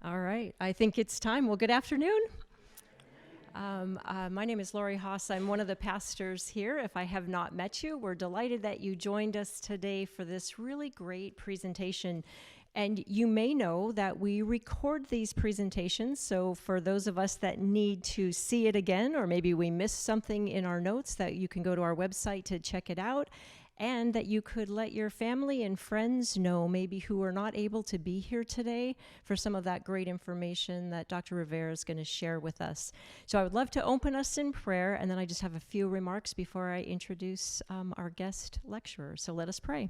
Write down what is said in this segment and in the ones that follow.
All right, I think it's time. Well, good afternoon. My name is Lori Haas. I'm one of the pastors here. If I have not met you, we're delighted that you joined us today for this really great presentation. And you may know that we record these presentations, so for those of us that need to see it again, or maybe we missed something in our notes, that you can go to our website to check it out, and that you could let your family and friends know, maybe who are not able to be here today, for some of that great information that Dr. Rivera is going to share with us. So I would love to open us in prayer, and then I just have a few remarks before I introduce our guest lecturer. So let us pray.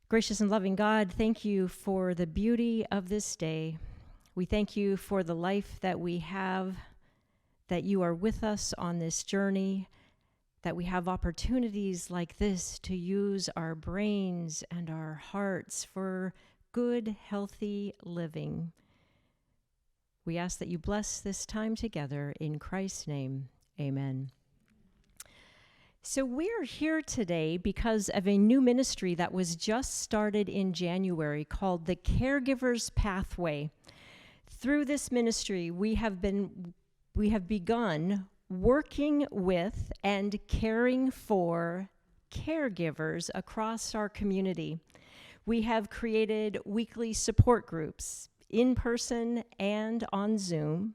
Gracious and loving God, thank you for the beauty of this day. We thank you for the life that we have, that you are with us on this journey, that we have opportunities like this to use our brains and our hearts for good, healthy living. We ask that you bless this time together in Christ's name. Amen. So we're here today because of a new ministry that was just started in January called the Caregiver's Pathway. Through this ministry, we have begun working with and caring for caregivers across our community. We have created weekly support groups in person and on Zoom.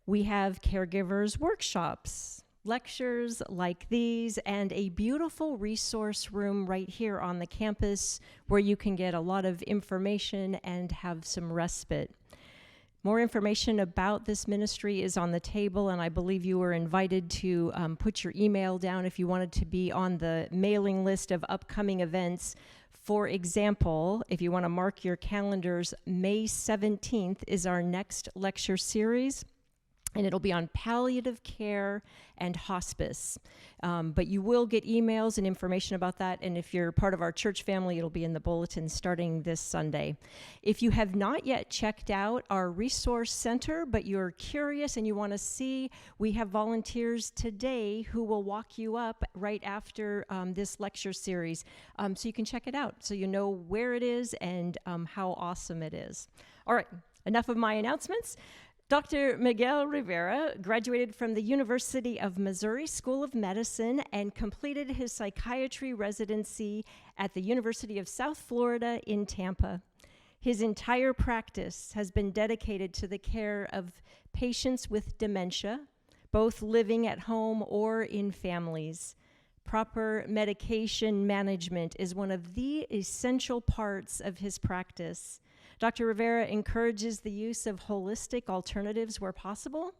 We have caregivers workshops, lectures like these, and a beautiful resource room right here on the campus where you can get a lot of information and have some respite. More information about this ministry is on the table, and I believe you were invited to put your email down if you wanted to be on the mailing list of upcoming events. For example, if you want to mark your calendars, May 17th is our next lecture series, and it'll be on palliative care and hospice. But you will get emails and information about that, and if you're part of our church family, it'll be in the bulletin starting this Sunday. If you have not yet checked out our resource center, but you're curious and you want to see, we have volunteers today who will walk you up right after this lecture series, so you can check it out, so you know where it is and how awesome it is. All right, enough of my announcements. Dr. Miguel Rivera graduated from the University of Missouri School of Medicine and completed his psychiatry residency at the University of South Florida in Tampa. His entire practice has been dedicated to the care of patients with dementia, both living at home or in families. Proper medication management is one of the essential parts of his practice. Dr. Rivera encourages the use of holistic alternatives where possible,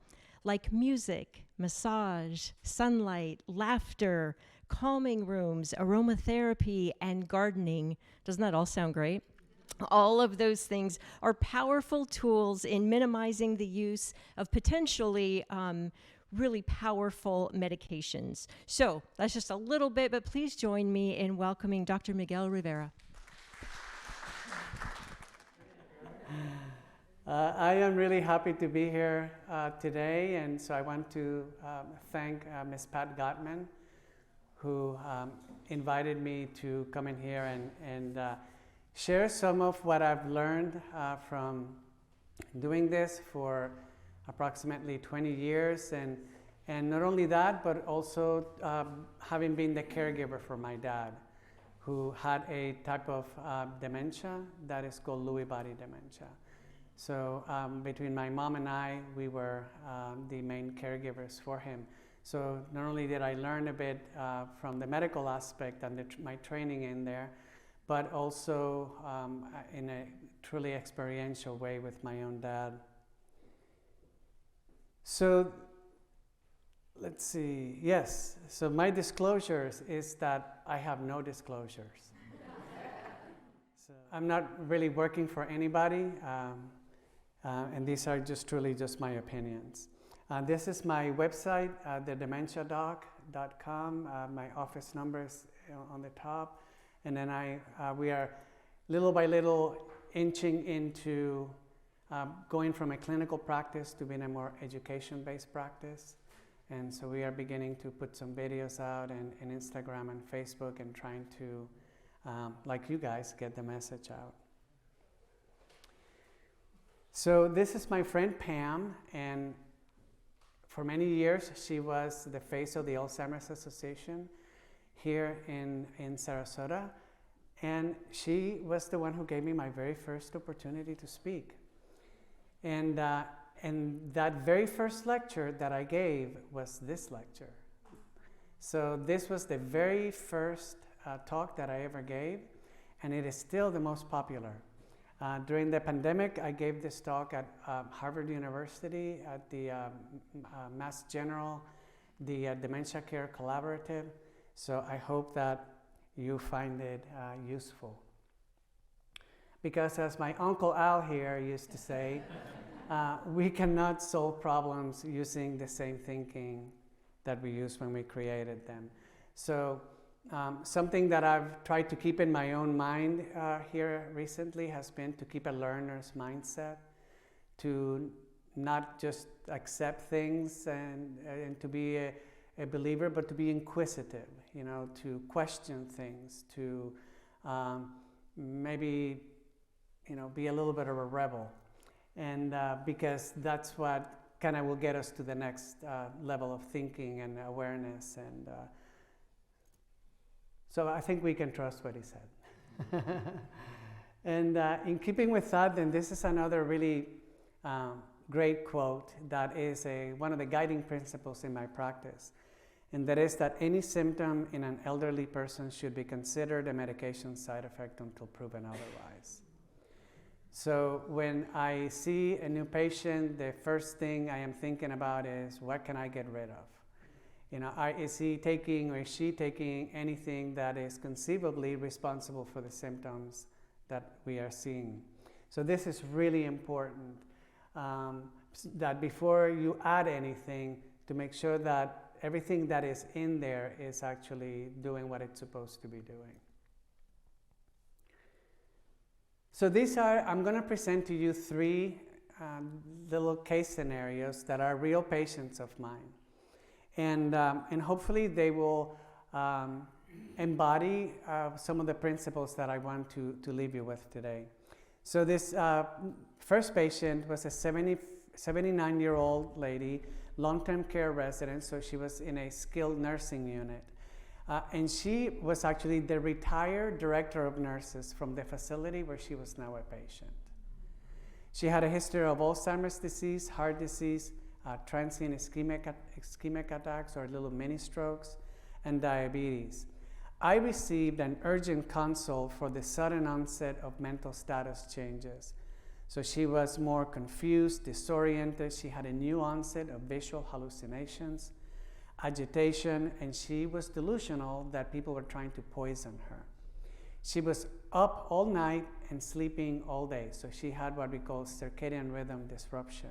like music, massage, sunlight, laughter, calming rooms, aromatherapy, and gardening. Doesn't that all sound great? All of those things are powerful tools in minimizing the use of potentially really powerful medications. So that's just a little bit, but please join me in welcoming Dr. Miguel Rivera. I am really happy to be here today, and so I want to thank Ms. Pat Gottman, who invited me to come in here and share some of what I've learned from doing this for approximately 20 years, and not only that, but also having been the caregiver for my dad, who had a type of dementia that is called Lewy body dementia. So between my mom and I, we were the main caregivers for him. So not only did I learn a bit from the medical aspect and my training in there, but also in a truly experiential way with my own dad. So let's see, yes, so my disclosures is that I have no disclosures. So I'm not really working for anybody. And these are just truly just my opinions. This is my website, thedementiadoc.com. My office number is on the top. And then we are little by little inching into going from a clinical practice to being a more education-based practice. And so we are beginning to put some videos out in Instagram and Facebook and trying to, like you guys, get the message out. So this is my friend Pam, and for many years she was the face of the Alzheimer's Association here in Sarasota, and she was the one who gave me my very first opportunity to speak. And that very first lecture that I gave was this lecture. So this was the very first talk that I ever gave, and it is still the most popular. During the pandemic, I gave this talk at Harvard University at the Mass General, the Dementia Care Collaborative. So I hope that you find it useful. Because as my Uncle Al here used to say, we cannot solve problems using the same thinking that we used when we created them. So something that I've tried to keep in my own mind here recently has been to keep a learner's mindset, to not just accept things and to be a believer, but to be inquisitive, you know, to question things, to maybe, you know, be a little bit of a rebel. And because that's what kind of will get us to the next level of thinking and awareness. And so I think we can trust what he said. And in keeping with that, then this is another really great quote that is one of the guiding principles in my practice. And that is that any symptom in an elderly person should be considered a medication side effect until proven otherwise. So when I see a new patient, the first thing I am thinking about is, what can I get rid of? You know, is he taking or is she taking anything that is conceivably responsible for the symptoms that we are seeing? So this is really important, that before you add anything, to make sure that everything that is in there is actually doing what it's supposed to be doing. So I'm going to present to you 3 little case scenarios that are real patients of mine. And hopefully they will embody some of the principles that I want to leave you with today. So this first patient was a 79-year-old lady, long-term care resident, so she was in a skilled nursing unit. And she was actually the retired director of nurses from the facility where she was now a patient. She had a history of Alzheimer's disease, heart disease, transient ischemic attacks or little mini strokes, and diabetes. I received an urgent consult for the sudden onset of mental status changes. So she was more confused, disoriented. She had a new onset of visual hallucinations, agitation, and she was delusional that people were trying to poison her. She was up all night and sleeping all day. So she had what we call circadian rhythm disruption.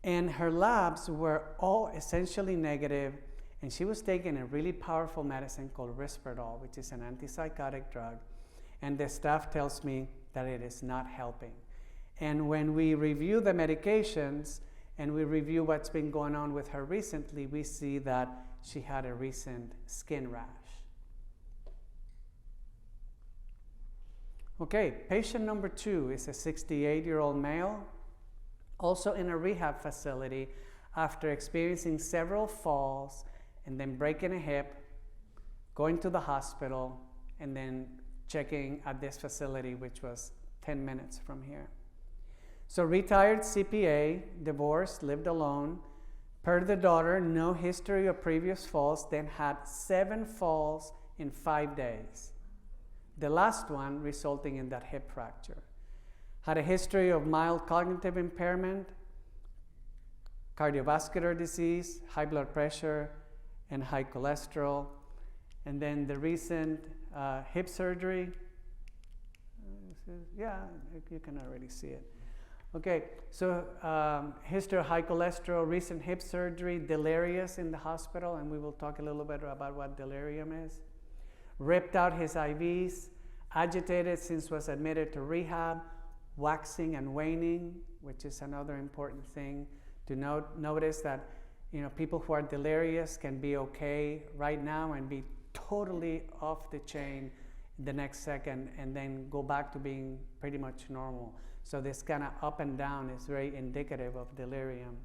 And her labs were all essentially negative, and she was taking a really powerful medicine called Risperdal, which is an antipsychotic drug. And the staff tells me that it is not helping. And when we review the medications and we review what's been going on with her recently, we see that she had a recent skin rash. Okay, patient number 2 is a 68-year-old male, also in a rehab facility after experiencing several falls and then breaking a hip, going to the hospital, and then checking at this facility, which was 10 minutes from here. So retired CPA, divorced, lived alone. Per the daughter, no history of previous falls, then had 7 falls in 5 days. The last one resulting in that hip fracture. Had a history of mild cognitive impairment, cardiovascular disease, high blood pressure, and high cholesterol. And then the recent hip surgery. Yeah, you can already see it. Okay, so history of high cholesterol, recent hip surgery, delirious in the hospital, and we will talk a little bit about what delirium is. Ripped out his IVs, agitated since was admitted to rehab, waxing and waning, which is another important thing to notice, that people who are delirious can be okay right now and be totally off the chain the next second and then go back to being pretty much normal. So this kind of up and down is very indicative of delirium.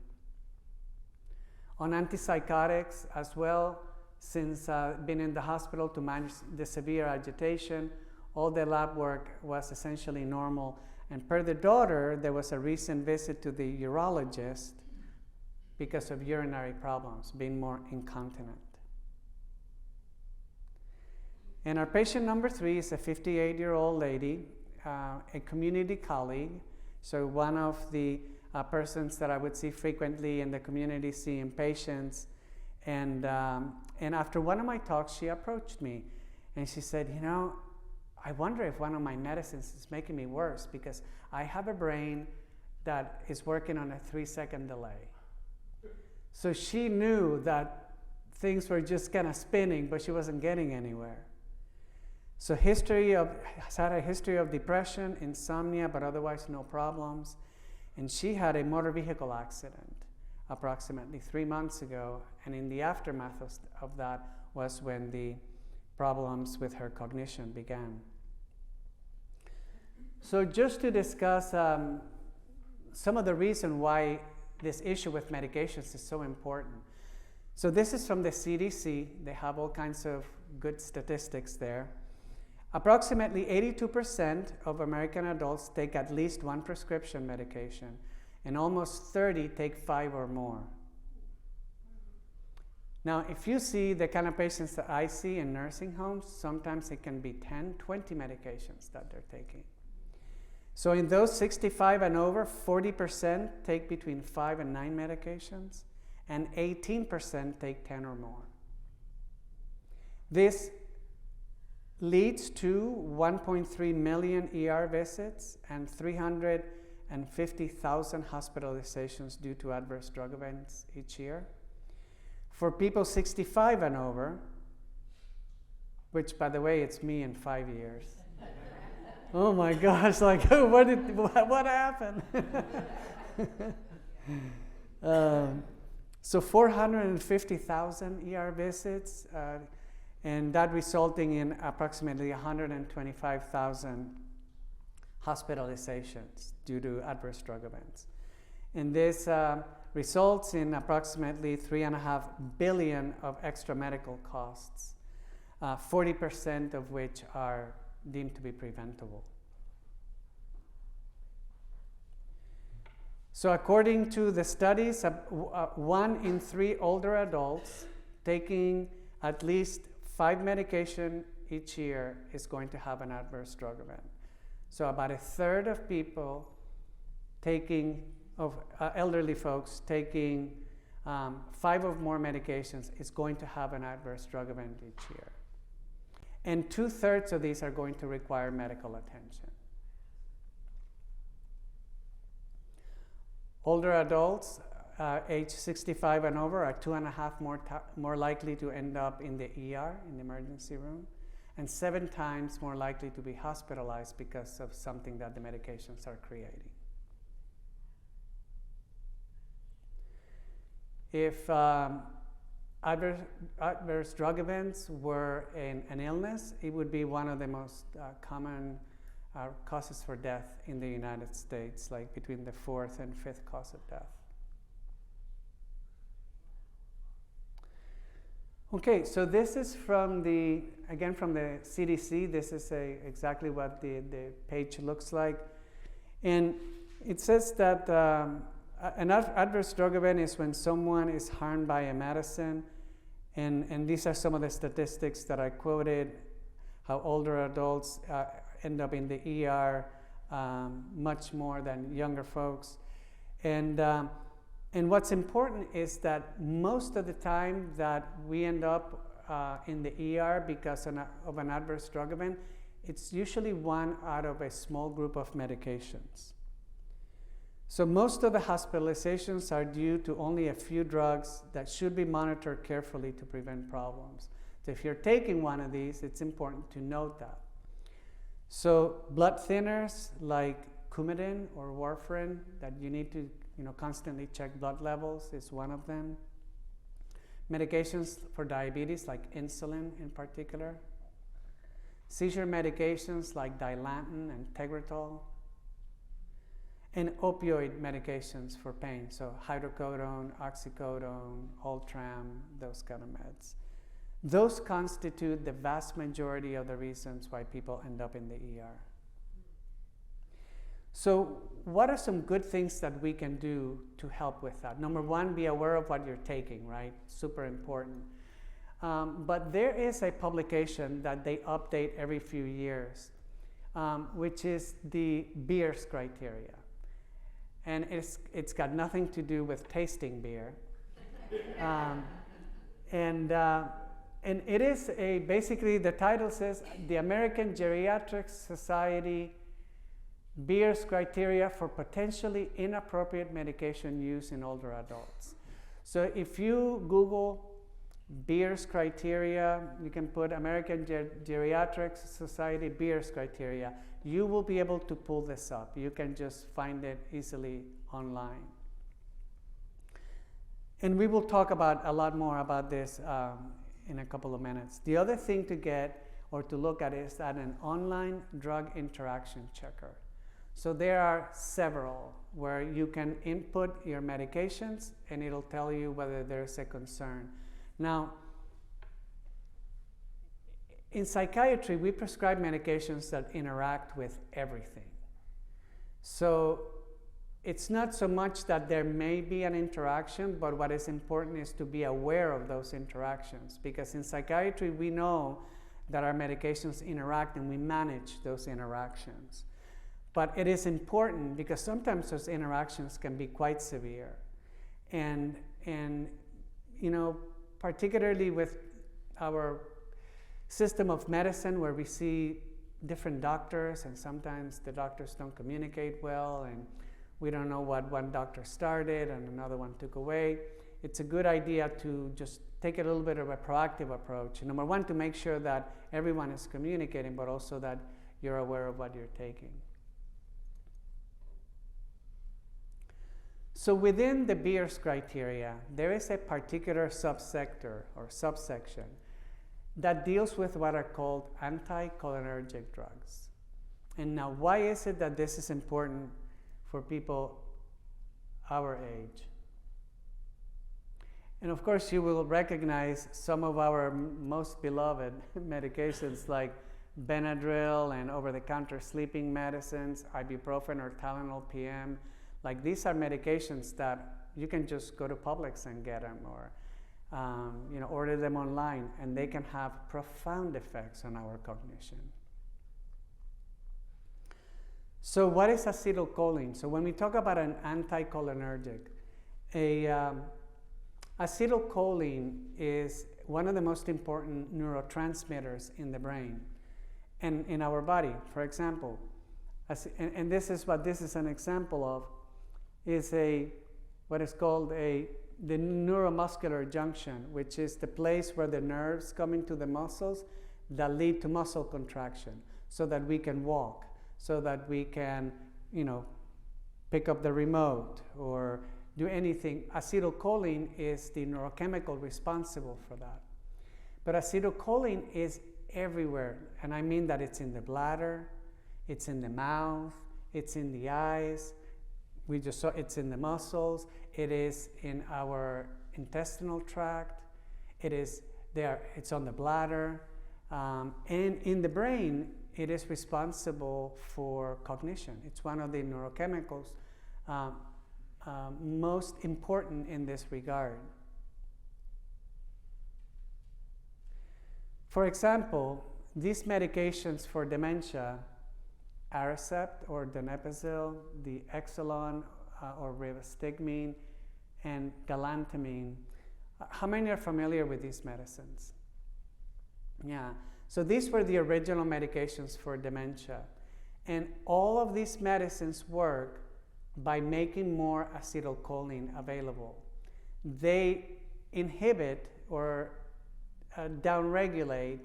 On antipsychotics as well, since being in the hospital to manage the severe agitation, all the lab work was essentially normal. And per the daughter, there was a recent visit to the urologist because of urinary problems, being more incontinent. And our patient number 3 is a 58-year-old lady, a community colleague. So one of the persons that I would see frequently in the community seeing patients. And after one of my talks, she approached me and she said, you know, I wonder if one of my medicines is making me worse because I have a brain that is working on a 3-second delay. So she knew that things were just kind of spinning, but she wasn't getting anywhere. So has had a history of depression, insomnia, but otherwise no problems. And she had a motor vehicle accident approximately 3 months ago. And in the aftermath of that was when the problems with her cognition began. So just to discuss some of the reason why this issue with medications is so important. So this is from the CDC. They have all kinds of good statistics there. Approximately 82% of American adults take at least one prescription medication, and almost 30 take 5 or more. Now, if you see the kind of patients that I see in nursing homes, sometimes it can be 10, 20 medications that they're taking. So in those 65 and over, 40% take between 5 and 9 medications, and 18% take 10 or more. This leads to 1.3 million ER visits and 350,000 hospitalizations due to adverse drug events each year. For people 65 and over, which by the way, it's me in 5 years. Oh my gosh, like what happened? So 450,000 ER visits, and that resulting in approximately 125,000 hospitalizations due to adverse drug events. And this results in approximately $3.5 billion of extra medical costs, 40% of which are deemed to be preventable. So according to the studies, 1 in 3 older adults taking at least 5 medications each year is going to have an adverse drug event. So about a third of people elderly folks taking 5 or more medications is going to have an adverse drug event each year. And 2/3 of these are going to require medical attention. Older adults, age 65 and over, are 2.5 more likely to end up in the ER, in the emergency room, and 7 times more likely to be hospitalized because of something that the medications are creating. If adverse drug events were an illness, it would be one of the most common causes for death in the United States, like between the 4th and 5th cause of death. Okay, so this is from the CDC. This is exactly what the page looks like. And it says that an adverse drug event is when someone is harmed by a medicine. And these are some of the statistics that I quoted, how older adults end up in the ER much more than younger folks. And what's important is that most of the time that we end up in the ER because of an adverse drug event, it's usually one out of a small group of medications. So most of the hospitalizations are due to only a few drugs that should be monitored carefully to prevent problems. So if you're taking one of these, it's important to note that. So blood thinners like Coumadin or warfarin that you need to constantly check blood levels is one of them. Medications for diabetes like insulin in particular. seizure medications like Dilantin and Tegretol, and opioid medications for pain, so hydrocodone, oxycodone, Ultram, those kind of meds. Those constitute the vast majority of the reasons why people end up in the ER. So what are some good things that we can do to help with that? Number one, be aware of what you're taking, right? Super important. But there is a publication that they update every few years, which is the Beers criteria. And it's got nothing to do with tasting beer. And it is basically the title says, the American Geriatric Society Beers criteria for potentially inappropriate medication use in older adults. So if you Google Beers criteria, you can put American Geriatric Society Beers criteria, you will be able to pull this up. You can just find it easily online. And we will talk about a lot more about this in a couple of minutes. The other thing to get or to look at is at an online drug interaction checker. So there are several where you can input your medications and it'll tell you whether there's a concern. Now, in psychiatry, we prescribe medications that interact with everything. So it's not so much that there may be an interaction, but what is important is to be aware of those interactions. Because in psychiatry, we know that our medications interact and we manage those interactions. But it is important because sometimes those interactions can be quite severe. And you know, particularly with our system of medicine where we see different doctors and sometimes the doctors don't communicate well and we don't know what one doctor started and another one took away. It's a good idea to just take a little bit of a proactive approach. Number one, to make sure that everyone is communicating, but also that you're aware of what you're taking. So within the Beers criteria, there is a particular subsector or subsection that deals with what are called anticholinergic drugs. And now, why is it that this is important for people our age? And of course, you will recognize some of our most beloved medications like Benadryl and over-the-counter sleeping medicines, ibuprofen or Tylenol PM. Like these are medications that you can just go to Publix and get them, or you know, order them online, and they can have profound effects on our cognition. So what is acetylcholine? So when we talk about an anticholinergic, acetylcholine is one of the most important neurotransmitters in the brain and in our body. For example, and this is what this is an example of, is what is called the neuromuscular junction, which is the place where the nerves come into the muscles that lead to muscle contraction, so that we can walk, so that we can, you know, pick up the remote or do anything. Acetylcholine is the neurochemical responsible for that. But acetylcholine is everywhere, and I mean that it's in the bladder, it's in the mouth, it's in the eyes. We just saw it's in the muscles, it is in our intestinal tract, it is there, it's on the bladder, and in the brain, it is responsible for cognition. It's one of the neurochemicals most important in this regard. For example, these medications for dementia, Aricept or donepezil, the Exelon or rivastigmine, and galantamine. How many are familiar with these medicines? Yeah, so these were the original medications for dementia. And all of these medicines work by making more acetylcholine available. They inhibit or downregulate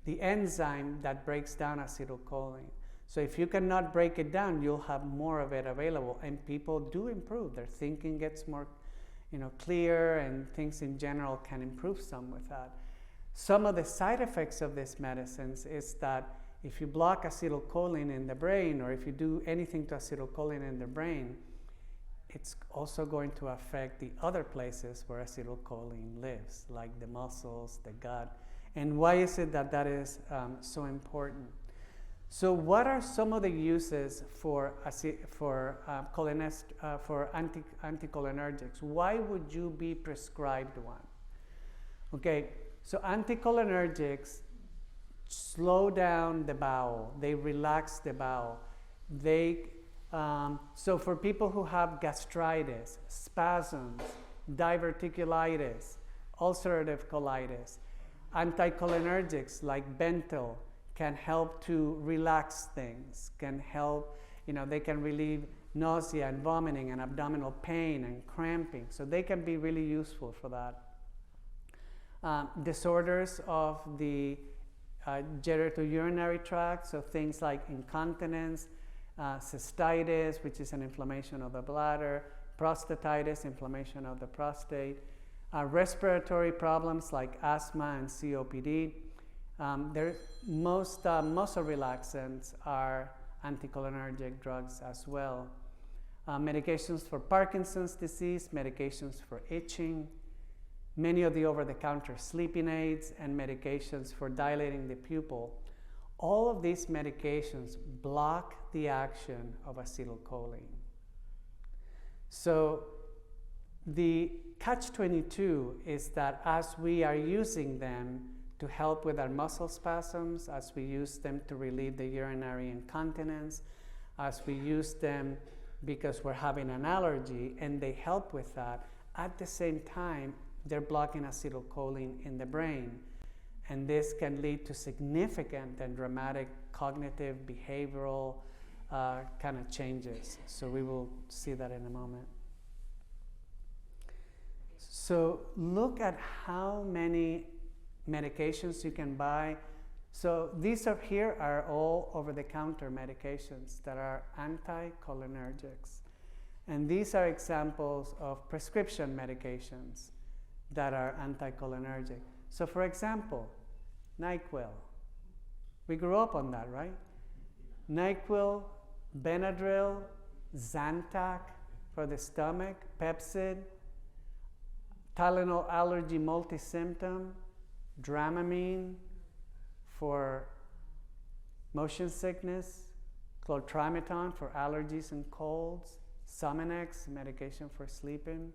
the enzyme that breaks down acetylcholine. So if you cannot break it down, you'll have more of it available, and people do improve. Their thinking gets more, you know, clear, and things in general can improve some with that. Some of the side effects of these medicines is that if you block acetylcholine in the brain, or if you do anything to acetylcholine in the brain, it's also going to affect the other places where acetylcholine lives, like the muscles, the gut. And why is it that that is so important? So what are some of the uses for anticholinergics? Why would you be prescribed one? Okay, so anticholinergics slow down the bowel. They relax the bowel. So for people who have gastritis, spasms, diverticulitis, ulcerative colitis, anticholinergics like bentyl can help to relax things, can help, they can relieve nausea and vomiting and abdominal pain and cramping. So they can be really useful for that. Disorders of the genitourinary tract, so things like incontinence, cystitis, which is an inflammation of the bladder, prostatitis, inflammation of the prostate, respiratory problems like asthma and COPD. Most muscle relaxants are anticholinergic drugs as well. Medications for Parkinson's disease, medications for itching, many of the over-the-counter sleeping aids, and medications for dilating the pupil. All of these medications block the action of acetylcholine. So the catch-22 is that as we are using them to help with our muscle spasms, as we use them to relieve the urinary incontinence, as we use them because we're having an allergy and they help with that, at the same time, they're blocking acetylcholine in the brain. And this can lead to significant and dramatic cognitive, behavioral kind of changes. So we will see that in a moment. So look at how many medications you can buy. So these here are all over-the-counter medications that are anticholinergics. And these are examples of prescription medications that are anticholinergic. So for example, NyQuil. We grew up on that, right? NyQuil, Benadryl, Zantac for the stomach, Pepcid, Tylenol allergy multi-symptom, Dramamine for motion sickness, Clotrimazole for allergies and colds, Sominex, medication for sleeping,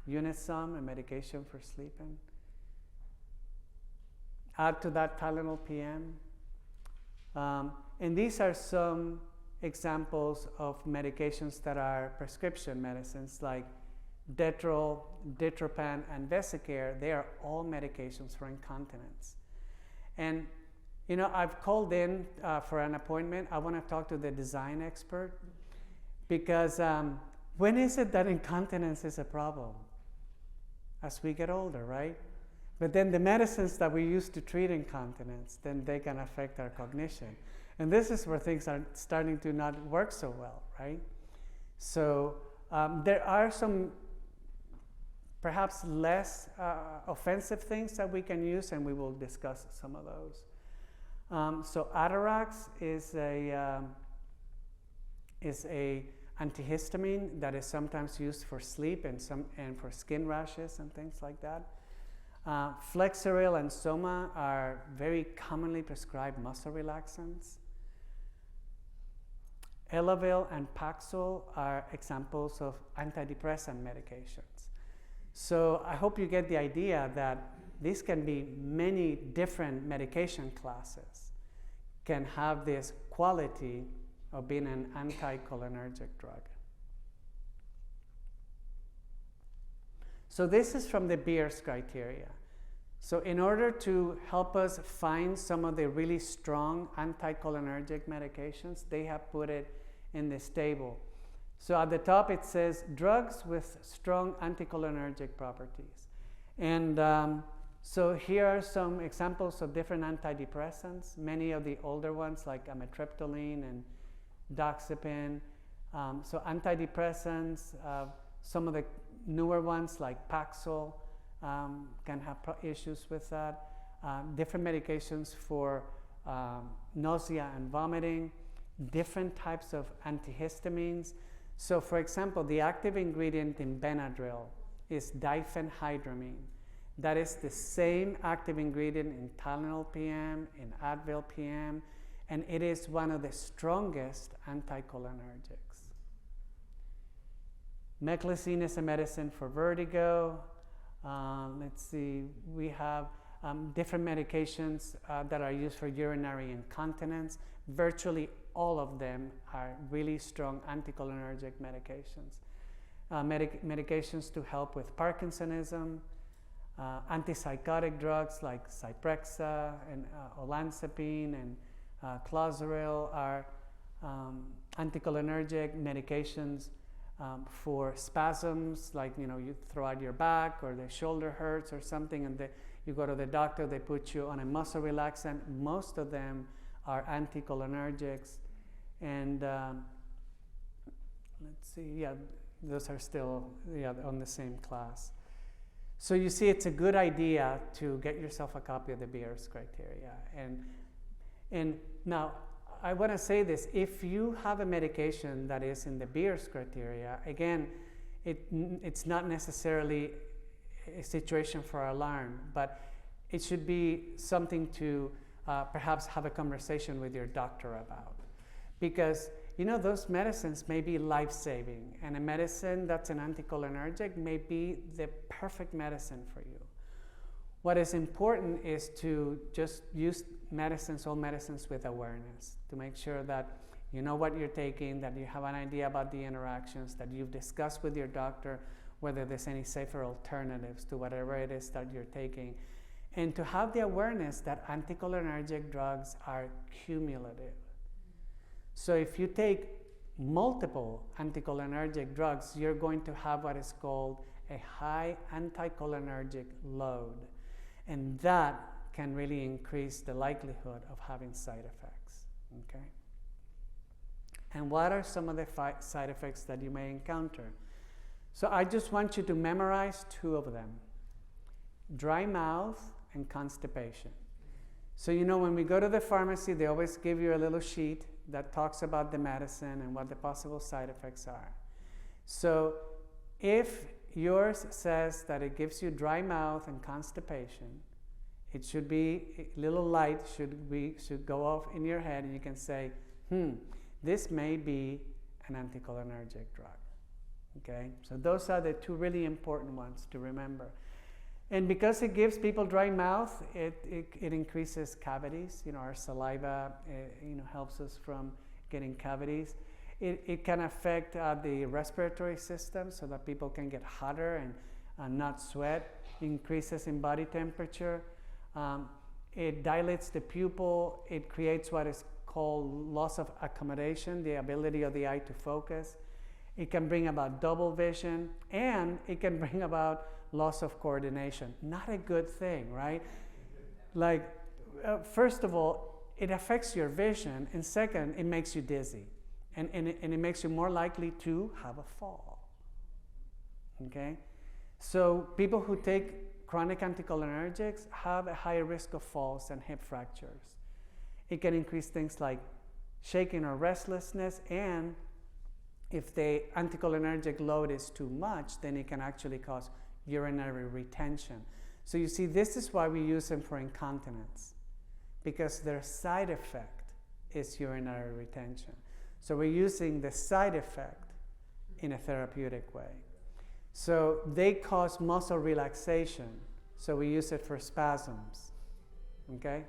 Unisum, a medication for sleeping. Add to that Tylenol PM. And these are some examples of medications that are prescription medicines like Detrol, Ditropan, and Vesicare. They are all medications for incontinence. And I've called in for an appointment. I want to talk to the design expert because when is it that incontinence is a problem? As we get older, right? But then the medicines that we use to treat incontinence, then they can affect our cognition. And this is where things are starting to not work so well, right? So there are some perhaps less offensive things that we can use, and we will discuss some of those. So Atarax is a antihistamine that is sometimes used for sleep and for skin rashes and things like that. Flexeril and Soma are very commonly prescribed muscle relaxants. Elavil and Paxil are examples of antidepressant medications. So I hope you get the idea that these can be many different medication classes, can have this quality of being an anticholinergic drug. So this is from the Beers criteria. So in order to help us find some of the really strong anticholinergic medications, they have put it in this table. So at the top it says drugs with strong anticholinergic properties. And so here are some examples of different antidepressants, many of the older ones like amitriptyline and doxepin. So antidepressants, some of the newer ones like Paxil can have issues with that. Different medications for nausea and vomiting, different types of antihistamines. So for example, the active ingredient in Benadryl is diphenhydramine. That is the same active ingredient in Tylenol PM, in Advil PM, and it is one of the strongest anticholinergics. Meclizine is a medicine for vertigo. Let's see, we have different medications that are used for urinary incontinence. Virtually all of them are really strong anticholinergic medications. Medications to help with Parkinsonism, antipsychotic drugs like Zyprexa and olanzapine and Clozaril are anticholinergic medications for spasms, like you throw out your back or the shoulder hurts or something, and you go to the doctor, they put you on a muscle relaxant. Most of them are anticholinergics, and let's see, yeah, those are still on the same class. So you see, it's a good idea to get yourself a copy of the Beers criteria. And now, I want to say this, if you have a medication that is in the Beers criteria, again, it's not necessarily a situation for alarm, but it should be something to perhaps have a conversation with your doctor about. Because those medicines may be life-saving, and a medicine that's an anticholinergic may be the perfect medicine for you. What is important is to just use all medicines with awareness, to make sure that you know what you're taking, that you have an idea about the interactions, that you've discussed with your doctor whether there's any safer alternatives to whatever it is that you're taking, and to have the awareness that anticholinergic drugs are cumulative. So if you take multiple anticholinergic drugs, you're going to have what is called a high anticholinergic load, and that can really increase the likelihood of having side effects, okay? And what are some of the side effects that you may encounter? So I just want you to memorize two of them: dry mouth and constipation. So when we go to the pharmacy, they always give you a little sheet that talks about the medicine and what the possible side effects are. So if yours says that it gives you dry mouth and constipation, it should be a little light, should go off in your head, and you can say, this may be an anticholinergic drug. Okay, so those are the two really important ones to remember. And because it gives people dry mouth, it increases cavities. Our saliva helps us from getting cavities. It can affect the respiratory system, so that people can get hotter and not sweat. Increases in body temperature. It dilates the pupil. It creates what is called loss of accommodation, the ability of the eye to focus. It can bring about double vision, and it can bring about loss of coordination. Not a good thing, right? First of all, it affects your vision, and second, it makes you dizzy, and it makes you more likely to have a fall. Okay? So people who take chronic anticholinergics have a higher risk of falls and hip fractures. It can increase things like shaking or restlessness, and if the anticholinergic load is too much, then it can actually cause urinary retention. So you see, this is why we use them for incontinence, because their side effect is urinary retention. So we're using the side effect in a therapeutic way. So they cause muscle relaxation, so we use it for spasms. Okay?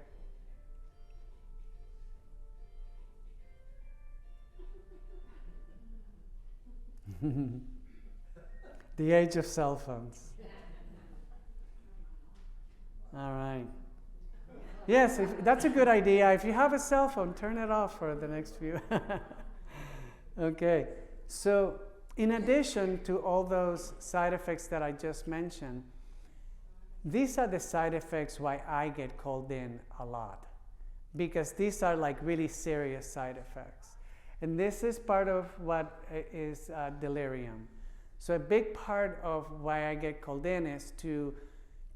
The age of cell phones. All right. Yes, that's a good idea. If you have a cell phone, turn it off for the next few. Okay. So in addition to all those side effects that I just mentioned, these are the side effects why I get called in a lot, because these are like really serious side effects. And this is part of what is delirium. So a big part of why I get called in is to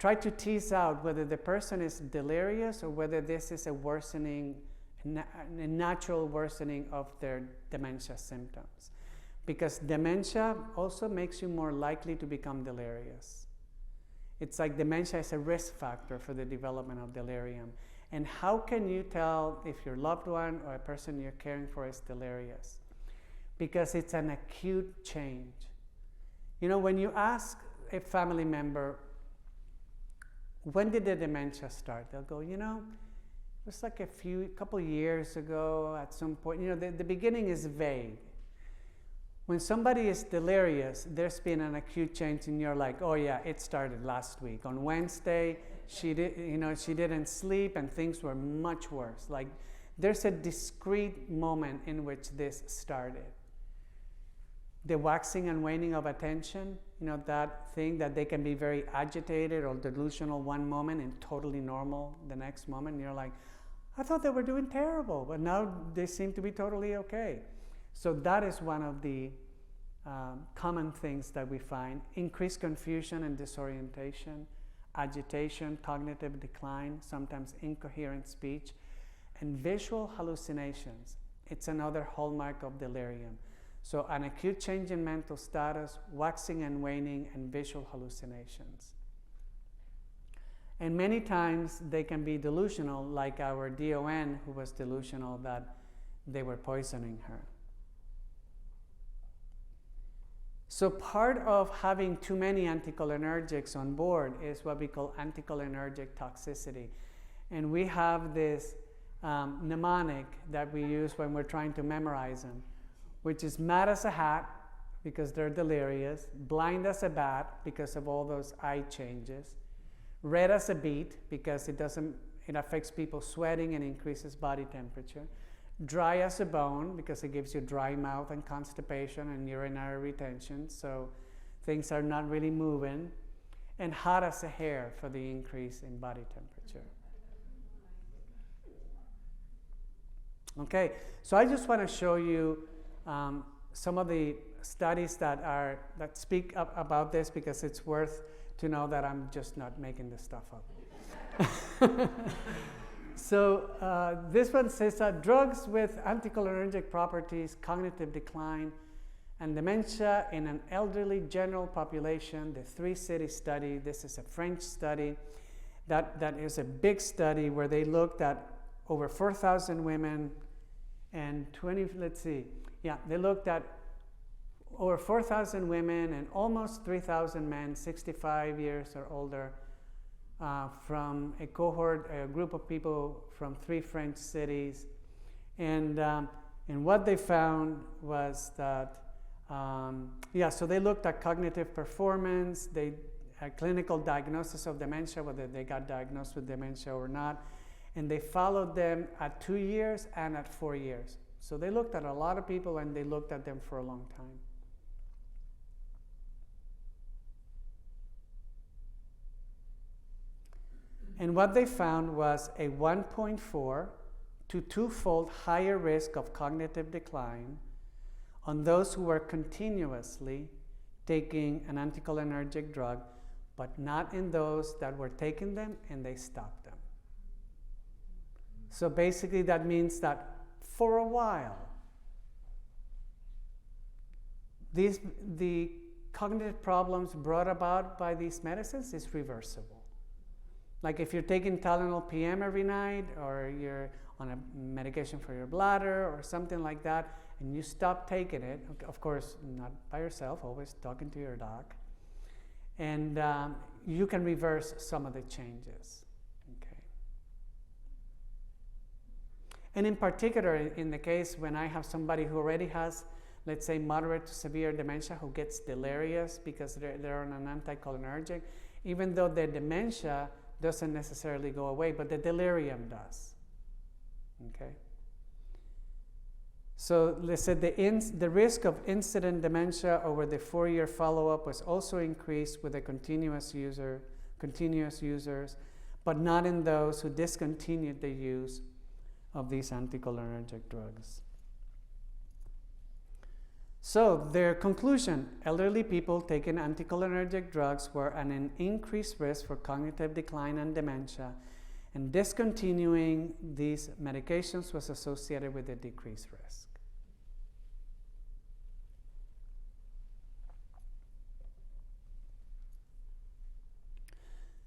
try to tease out whether the person is delirious or whether this is a worsening, a natural worsening of their dementia symptoms. Because dementia also makes you more likely to become delirious. It's like dementia is a risk factor for the development of delirium. And how can you tell if your loved one or a person you're caring for is delirious? Because it's an acute change. You know, when you ask a family member, when did the dementia start? They'll go, you know, it was like a couple years ago at some point. You know, the beginning is vague. When somebody is delirious, there's been an acute change and you're like, oh yeah, it started last week. On Wednesday, she didn't sleep and things were much worse. Like there's a discrete moment in which this started. The waxing and waning of attention, you know, that thing that they can be very agitated or delusional one moment and totally normal the next moment. And you're like, I thought they were doing terrible, but now they seem to be totally okay. So that is one of the common things that we find. Increased confusion and disorientation, agitation, cognitive decline, sometimes incoherent speech, and visual hallucinations. It's another hallmark of delirium. So an acute change in mental status, waxing and waning, and visual hallucinations. And many times they can be delusional, like our DON who was delusional that they were poisoning her. So part of having too many anticholinergics on board is what we call anticholinergic toxicity. And we have this mnemonic that we use when we're trying to memorize them, which is mad as a hat because they're delirious, blind as a bat because of all those eye changes, red as a beet because it affects people sweating and increases body temperature, dry as a bone because it gives you dry mouth and constipation and urinary retention, so things are not really moving, and hot as a hair for the increase in body temperature. Okay, so I just want to show you some of the studies that speak about this, because it's worth to know that I'm just not making this stuff up. So this one says that drugs with anticholinergic properties, cognitive decline, and dementia in an elderly general population, the 3-city study. This is a French study that is a big study where they looked at over 4,000 women and they looked at over 4,000 women and almost 3,000 men, 65 years or older, from a cohort, a group of people from 3 French cities. And what they found was that, so they looked at cognitive performance, they had clinical diagnosis of dementia, whether they got diagnosed with dementia or not, and they followed them at 2 years and at 4 years. So they looked at a lot of people and they looked at them for a long time. And what they found was a 1.4 to 2-fold higher risk of cognitive decline on those who were continuously taking an anticholinergic drug, but not in those that were taking them and they stopped them. So basically that means that for a while, the cognitive problems brought about by these medicines is reversible. Like if you're taking Tylenol PM every night, or you're on a medication for your bladder or something like that, and you stop taking it, of course, not by yourself, always talking to your doc, and you can reverse some of the changes. Okay. And in particular, in the case when I have somebody who already has, let's say, moderate to severe dementia who gets delirious because they're on an anticholinergic, even though their dementia doesn't necessarily go away, but the delirium does. Okay. So they said the risk of incident dementia over the 4-year follow-up was also increased with the continuous users, but not in those who discontinued the use of these anticholinergic drugs. So their conclusion, elderly people taking anticholinergic drugs were at an increased risk for cognitive decline and dementia, and discontinuing these medications was associated with a decreased risk.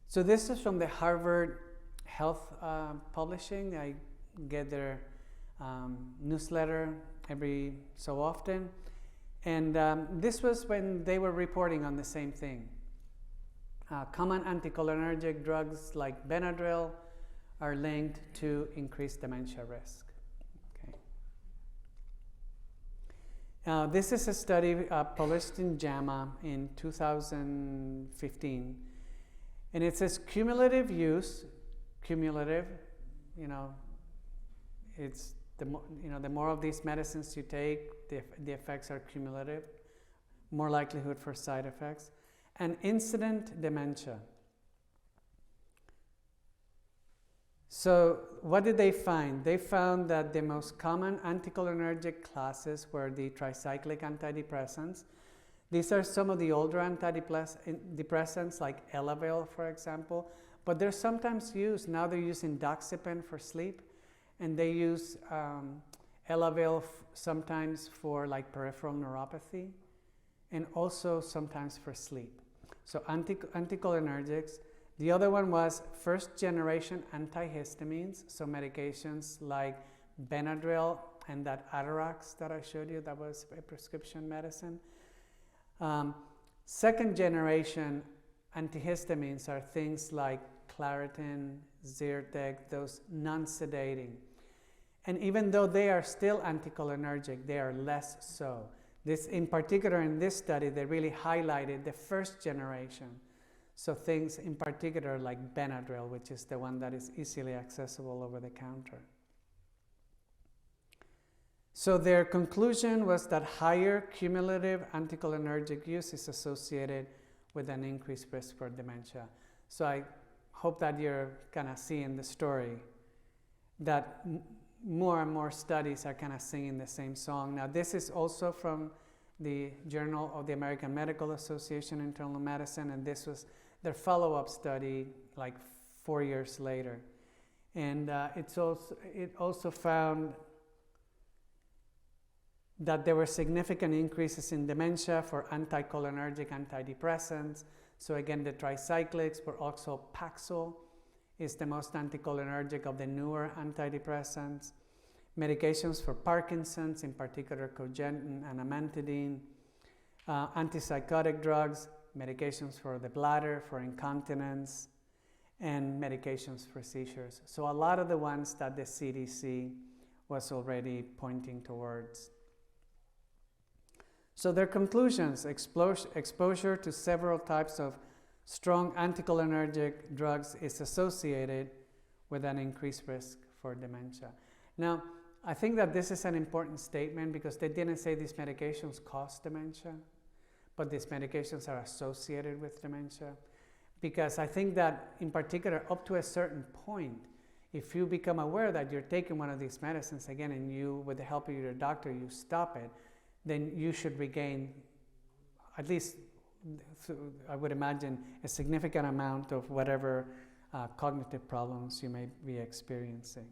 So this is from the Harvard Health Publishing. I get their newsletter every so often. And this was when they were reporting on the same thing. Common anticholinergic drugs like Benadryl are linked to increased dementia risk. Okay. This is a study published in JAMA in 2015. And it says cumulative use, cumulative, it's the more of these medicines you take, the effects are cumulative, more likelihood for side effects, and incident dementia. So what did they find? They found that the most common anticholinergic classes were the tricyclic antidepressants. These are some of the older antidepressants like Elavil, for example, but they're sometimes used. Now they're using doxepin for sleep, and they use Elavil sometimes for like peripheral neuropathy, and also sometimes for sleep. So anticholinergics. The other one was first generation antihistamines, so medications like Benadryl and that Atarax that I showed you, that was a prescription medicine. Second generation antihistamines are things like Claritin, Zyrtec, those non-sedating. And even though they are still anticholinergic, they are less so. This, in particular, in this study, they really highlighted the first generation. So things in particular like Benadryl, which is the one that is easily accessible over the counter. So their conclusion was that higher cumulative anticholinergic use is associated with an increased risk for dementia. So I hope that you're kind of seeing the story, that more and more studies are kind of singing the same song. Now this is also from the Journal of the American Medical Association Internal Medicine, and this was their follow-up study like 4 years later. And it also found that there were significant increases in dementia for anticholinergic antidepressants. So again, the tricyclics, but also Paxil is the most anticholinergic of the newer antidepressants. Medications for Parkinson's, in particular cogentin and amantadine. Antipsychotic drugs, medications for the bladder, for incontinence, and medications for seizures. So a lot of the ones that the CDC was already pointing towards. So their conclusions: exposure to several types of strong anticholinergic drugs is associated with an increased risk for dementia. Now, I think that this is an important statement because they didn't say these medications cause dementia, but these medications are associated with dementia. Because I think that, in particular, up to a certain point, if you become aware that you're taking one of these medicines again and you, with the help of your doctor, you stop it, then you should regain, at least, I would imagine, a significant amount of whatever cognitive problems you may be experiencing.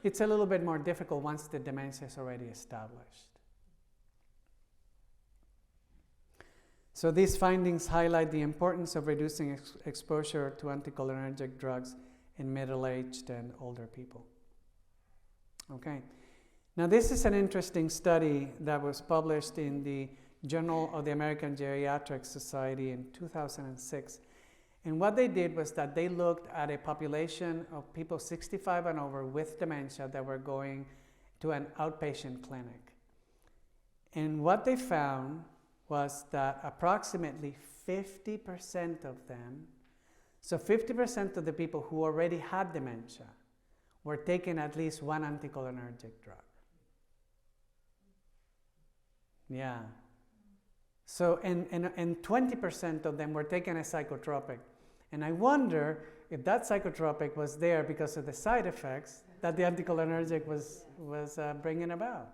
It's a little bit more difficult once the dementia is already established. So these findings highlight the importance of reducing exposure to anticholinergic drugs in middle-aged and older people. Okay. Now this is an interesting study that was published in the Journal of the American Geriatric Society in 2006. And what they did was that they looked at a population of people 65 and over with dementia that were going to an outpatient clinic. And what they found was that approximately 50% of them, so 50% of the people who already had dementia were taking at least one anticholinergic drug. Yeah. So, and 20% of them were taking a psychotropic. And I wonder if that psychotropic was there because of the side effects that the anticholinergic was bringing about.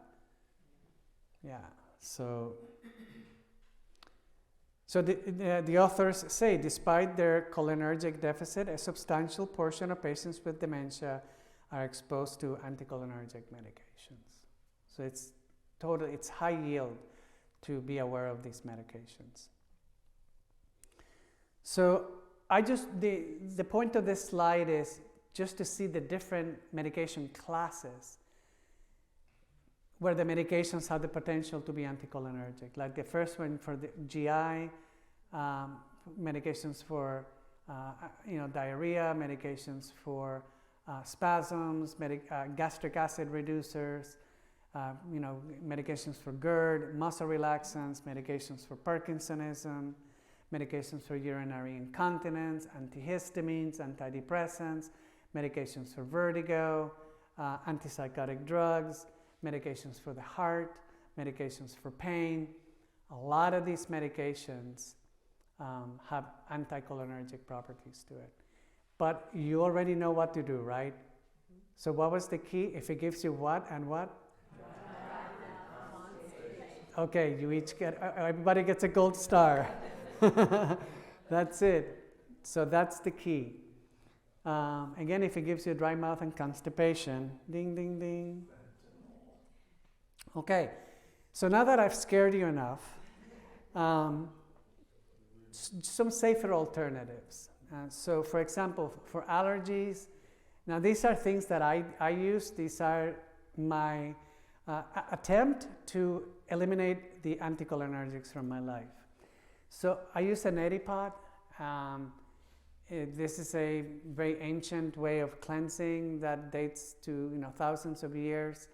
Yeah, so the authors say, despite their cholinergic deficit, a substantial portion of patients with dementia are exposed to anticholinergic medications. So it's high yield to be aware of these medications. So the point of this slide is just to see the different medication classes where the medications have the potential to be anticholinergic. Like the first one for the GI, medications for diarrhea, medications for spasms, gastric acid reducers, medications for GERD, muscle relaxants, medications for Parkinsonism, medications for urinary incontinence, antihistamines, antidepressants, medications for vertigo, antipsychotic drugs, medications for the heart, medications for pain. A lot of these medications have anticholinergic properties to it. But you already know what to do, right? So what was the key? If it gives you what and what? Okay, you each everybody gets a gold star. That's it. So that's the key. Again, if it gives you dry mouth and constipation, ding, ding, ding. Okay, so now that I've scared you enough, some safer alternatives. So for example, for allergies, now these are things that I use. These are my attempt to eliminate the anticholinergics from my life. So I use an neti pot. This is a very ancient way of cleansing that dates to thousands of years.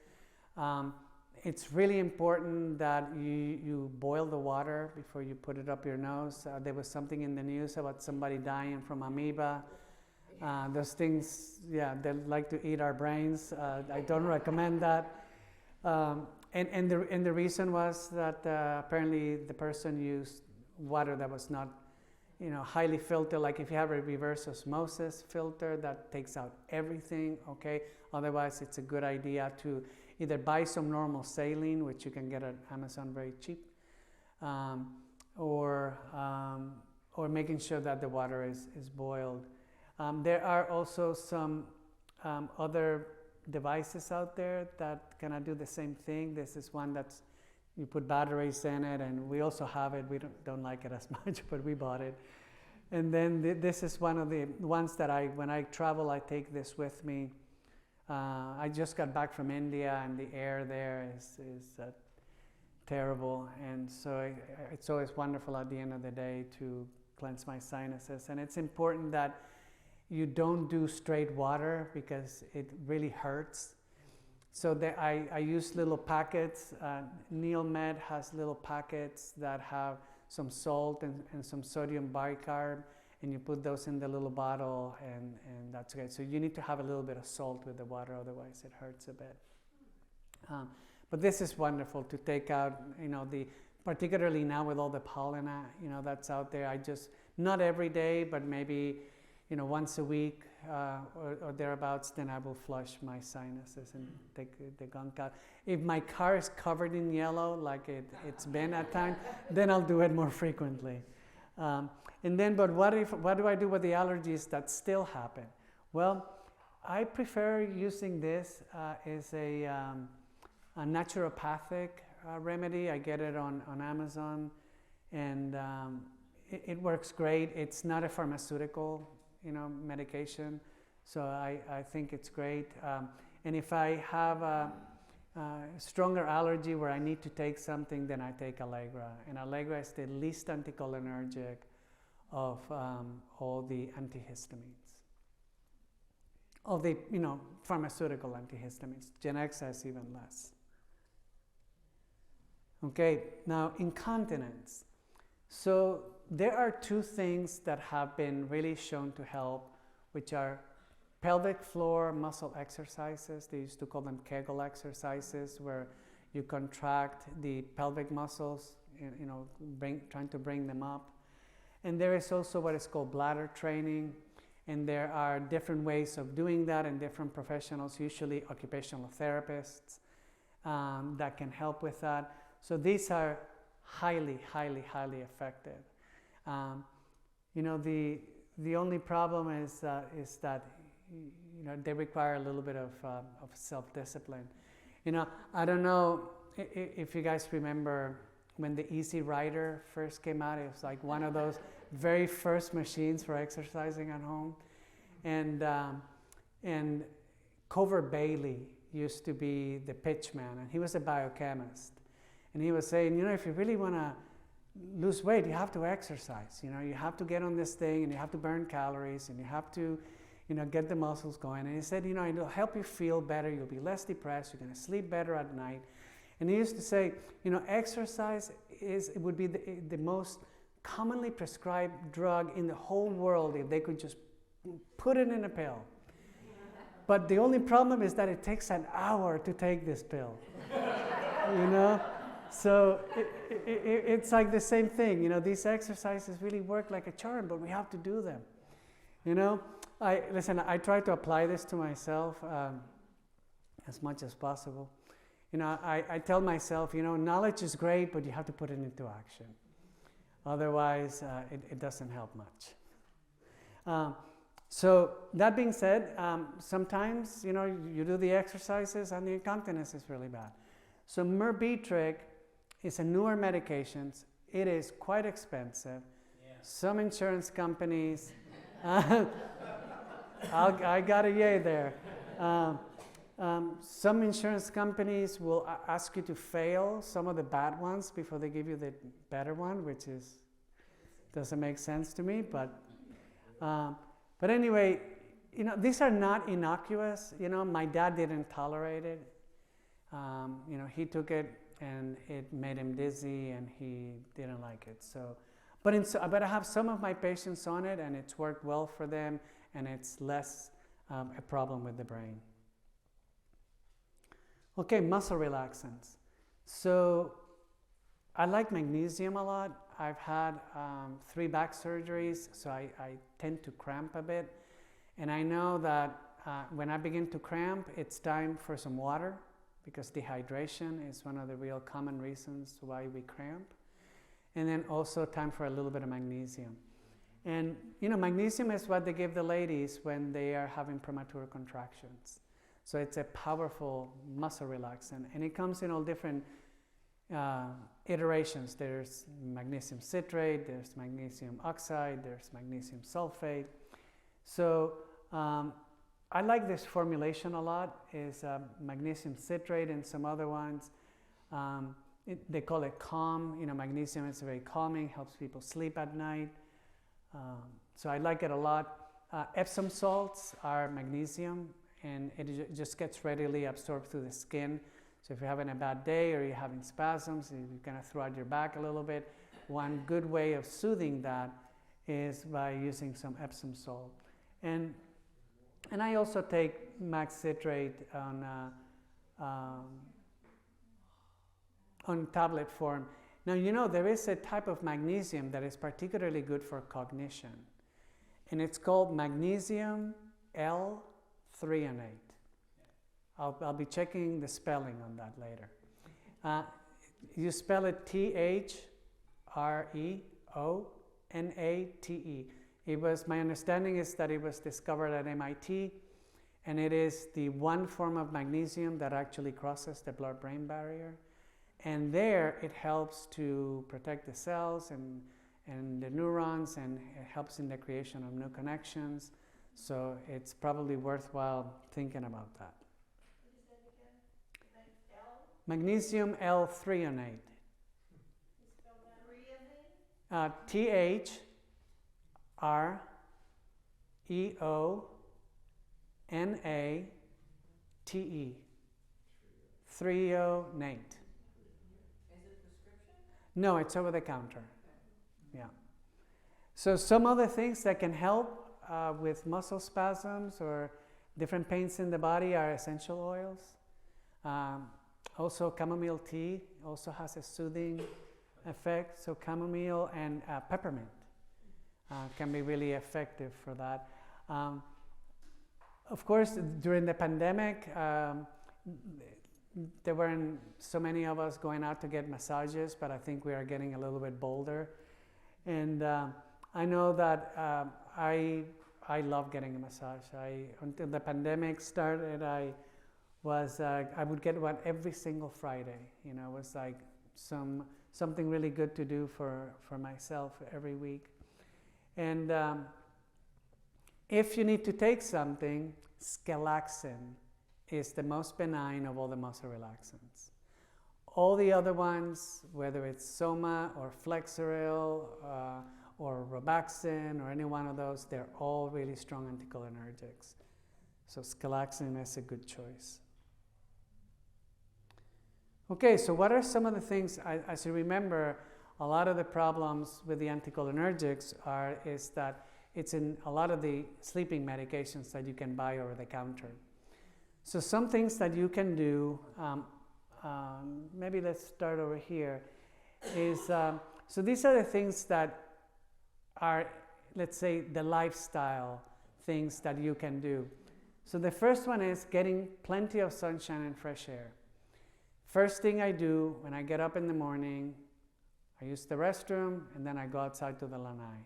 It's really important that you boil the water before you put it up your nose. There was something in the news about somebody dying from amoeba. Those things, yeah, they like to eat our brains. I don't recommend that. And the reason was that apparently the person used water that was not, highly filtered. Like if you have a reverse osmosis filter that takes out everything, okay. Otherwise, it's a good idea to either buy some normal saline, which you can get at Amazon very cheap, or making sure that the water is boiled. There are also some other devices out there that kind of do the same thing. This is one that's, you put batteries in it, and we also have it. We don't like it as much, but we bought it. And then this is one of the ones that when I travel, I take this with me. I just got back from India, and the air there is terrible, and so it's always wonderful at the end of the day to cleanse my sinuses. And it's important that you don't do straight water because it really hurts. So I use little packets. NeilMed has little packets that have some salt and some sodium bicarb, and you put those in the little bottle, and that's great. So you need to have a little bit of salt with the water, otherwise it hurts a bit. But this is wonderful to take out, particularly now with all the pollen, that's out there. I just, not every day, but maybe, once a week or thereabouts, then I will flush my sinuses and take the gunk out. If my car is covered in yellow, like it's been at times, then I'll do it more frequently. And then, but what do I do with the allergies that still happen? Well, I prefer using this as a naturopathic remedy. I get it on Amazon, and it works great. It's not a pharmaceutical, medication, so I think it's great. And if I have a stronger allergy where I need to take something, then I take Allegra. And Allegra is the least anticholinergic of all the antihistamines, of the pharmaceutical antihistamines. Genexa is even less. Okay, now incontinence. So there are two things that have been really shown to help, which are pelvic floor muscle exercises. They used to call them Kegel exercises, where you contract the pelvic muscles, trying to bring them up. And there is also what is called bladder training, and there are different ways of doing that, and different professionals, usually occupational therapists, that can help with that. So these are highly, highly, highly effective. You know, the only problem is that you know, they require a little bit of self-discipline. You know, I don't know if you guys remember when the Easy Rider first came out. It was like one of those very first machines for exercising at home. And Cover Bailey used to be the pitchman, and he was a biochemist. And he was saying, you know, if you really want to lose weight, you have to exercise. You know, you have to get on this thing, and you have to burn calories, and you have to, you know, get the muscles going. And he said, you know, it'll help you feel better. You'll be less depressed. You're going to sleep better at night. And he used to say, you know, exercise would be the most commonly prescribed drug in the whole world if they could just put it in a pill. But the only problem is that it takes an hour to take this pill, you know? So it's like the same thing, you know, these exercises really work like a charm, but we have to do them, you know? I try to apply this to myself as much as possible. You know, I tell myself, you know, knowledge is great, but you have to put it into action. Otherwise, it doesn't help much. So that being said, sometimes, you know, you do the exercises and the incontinence is really bad. So Mirbitric is a newer medication. It is quite expensive. Yeah. Some insurance companies, I got a yay there. Some insurance companies will ask you to fail some of the bad ones before they give you the better one, which doesn't make sense to me. But anyway, you know, these are not innocuous. You know, my dad didn't tolerate it. You know, he took it and it made him dizzy, and he didn't like it. So, but I have some of my patients on it, and it's worked well for them, and it's less a problem with the brain. Okay, muscle relaxants. So I like magnesium a lot. I've had 3 back surgeries, so I tend to cramp a bit. And I know that when I begin to cramp, it's time for some water, because dehydration is one of the real common reasons why we cramp. And then also time for a little bit of magnesium. And you know, magnesium is what they give the ladies when they are having premature contractions. So it's a powerful muscle relaxant, and it comes in all different iterations. There's magnesium citrate, there's magnesium oxide, there's magnesium sulfate. So I like this formulation a lot. Is magnesium citrate and some other ones. They call it calm. You know, magnesium is very calming, helps people sleep at night. So I like it a lot. Epsom salts are magnesium, and it just gets readily absorbed through the skin. So if you're having a bad day or you're having spasms, you kind of throw out your back a little bit, one good way of soothing that is by using some Epsom salt. And I also take max citrate on tablet form. Now, you know, there is a type of magnesium that is particularly good for cognition, and it's called magnesium L-threonate. I'll be checking the spelling on that later. You spell it T-H-R-E-O-N-A-T-E. My understanding is that it was discovered at MIT, and it is the one form of magnesium that actually crosses the blood-brain barrier. And there it helps to protect the cells and the neurons, and it helps in the creation of new connections. So it's probably worthwhile thinking about that. Magnesium L-threonate. T-H-R-E-O-N-A-T-E. Threonate. Is it prescription? No, it's over the counter. Yeah. So some other things that can help with muscle spasms or different pains in the body are essential oils. Also, chamomile tea also has a soothing effect. So chamomile and peppermint can be really effective for that. Of course, during the pandemic, there weren't so many of us going out to get massages, but I think we are getting a little bit bolder. And I know that I love getting a massage. Until the pandemic started, I would get one every single Friday. You know, it was like something really good to do for myself every week. And if you need to take something, scalaxin is the most benign of all the muscle relaxants. All the other ones, whether it's Soma or Flexeril or Robaxin or any one of those, they're all really strong anticholinergics. So scalaxin is a good choice. Okay, so what are some of the things, as you remember, a lot of the problems with the anticholinergics is that it's in a lot of the sleeping medications that you can buy over the counter. So some things that you can do, maybe let's start over here, is, so these are the things that are, let's say, the lifestyle things that you can do. So the first one is getting plenty of sunshine and fresh air. First thing I do when I get up in the morning, I use the restroom and then I go outside to the lanai.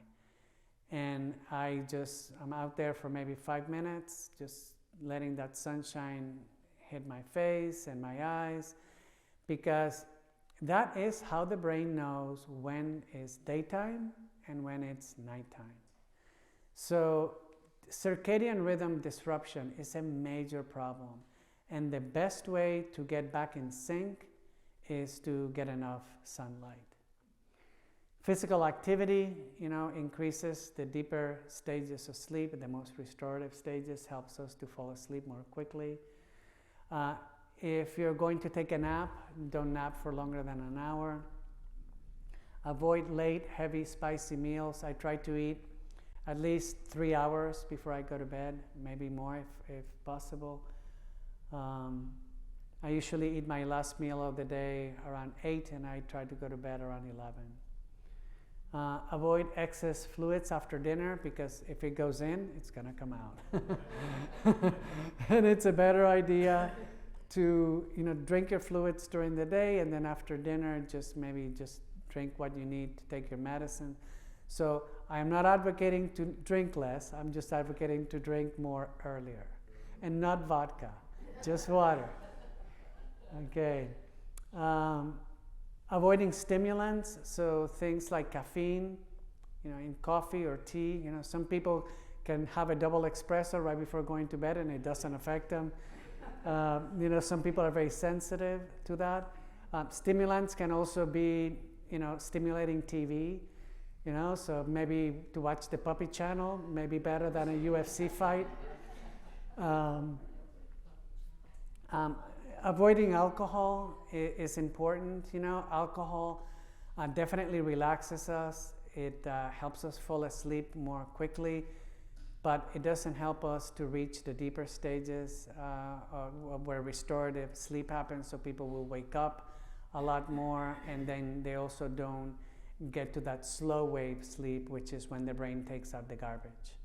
And I'm out there for maybe 5 minutes, just letting that sunshine hit my face and my eyes, because that is how the brain knows when it's daytime and when it's nighttime. So circadian rhythm disruption is a major problem. And the best way to get back in sync is to get enough sunlight. Physical activity, increases the deeper stages of sleep. The most restorative stages helps us to fall asleep more quickly. If you're going to take a nap, don't nap for longer than an hour. Avoid late, heavy, spicy meals. I try to eat at least 3 hours before I go to bed, maybe more if possible. I usually eat my last meal of the day around 8 and I try to go to bed around 11. Avoid excess fluids after dinner, because if it goes in, it's going to come out. And it's a better idea to drink your fluids during the day, and then after dinner just drink what you need to take your medicine. So I am not advocating to drink less, I'm just advocating to drink more earlier. And not vodka, just water. Okay. Avoiding stimulants, so things like caffeine, in coffee or tea. Some people can have a double espresso right before going to bed and it doesn't affect them. Some people are very sensitive to that. Stimulants can also be, stimulating TV. So maybe to watch the Puppy Channel may be better than a UFC fight. Avoiding alcohol is important. Alcohol definitely relaxes us. It helps us fall asleep more quickly, but it doesn't help us to reach the deeper stages where restorative sleep happens. So people will wake up a lot more, and then they also don't get to that slow wave sleep, which is when the brain takes out the garbage,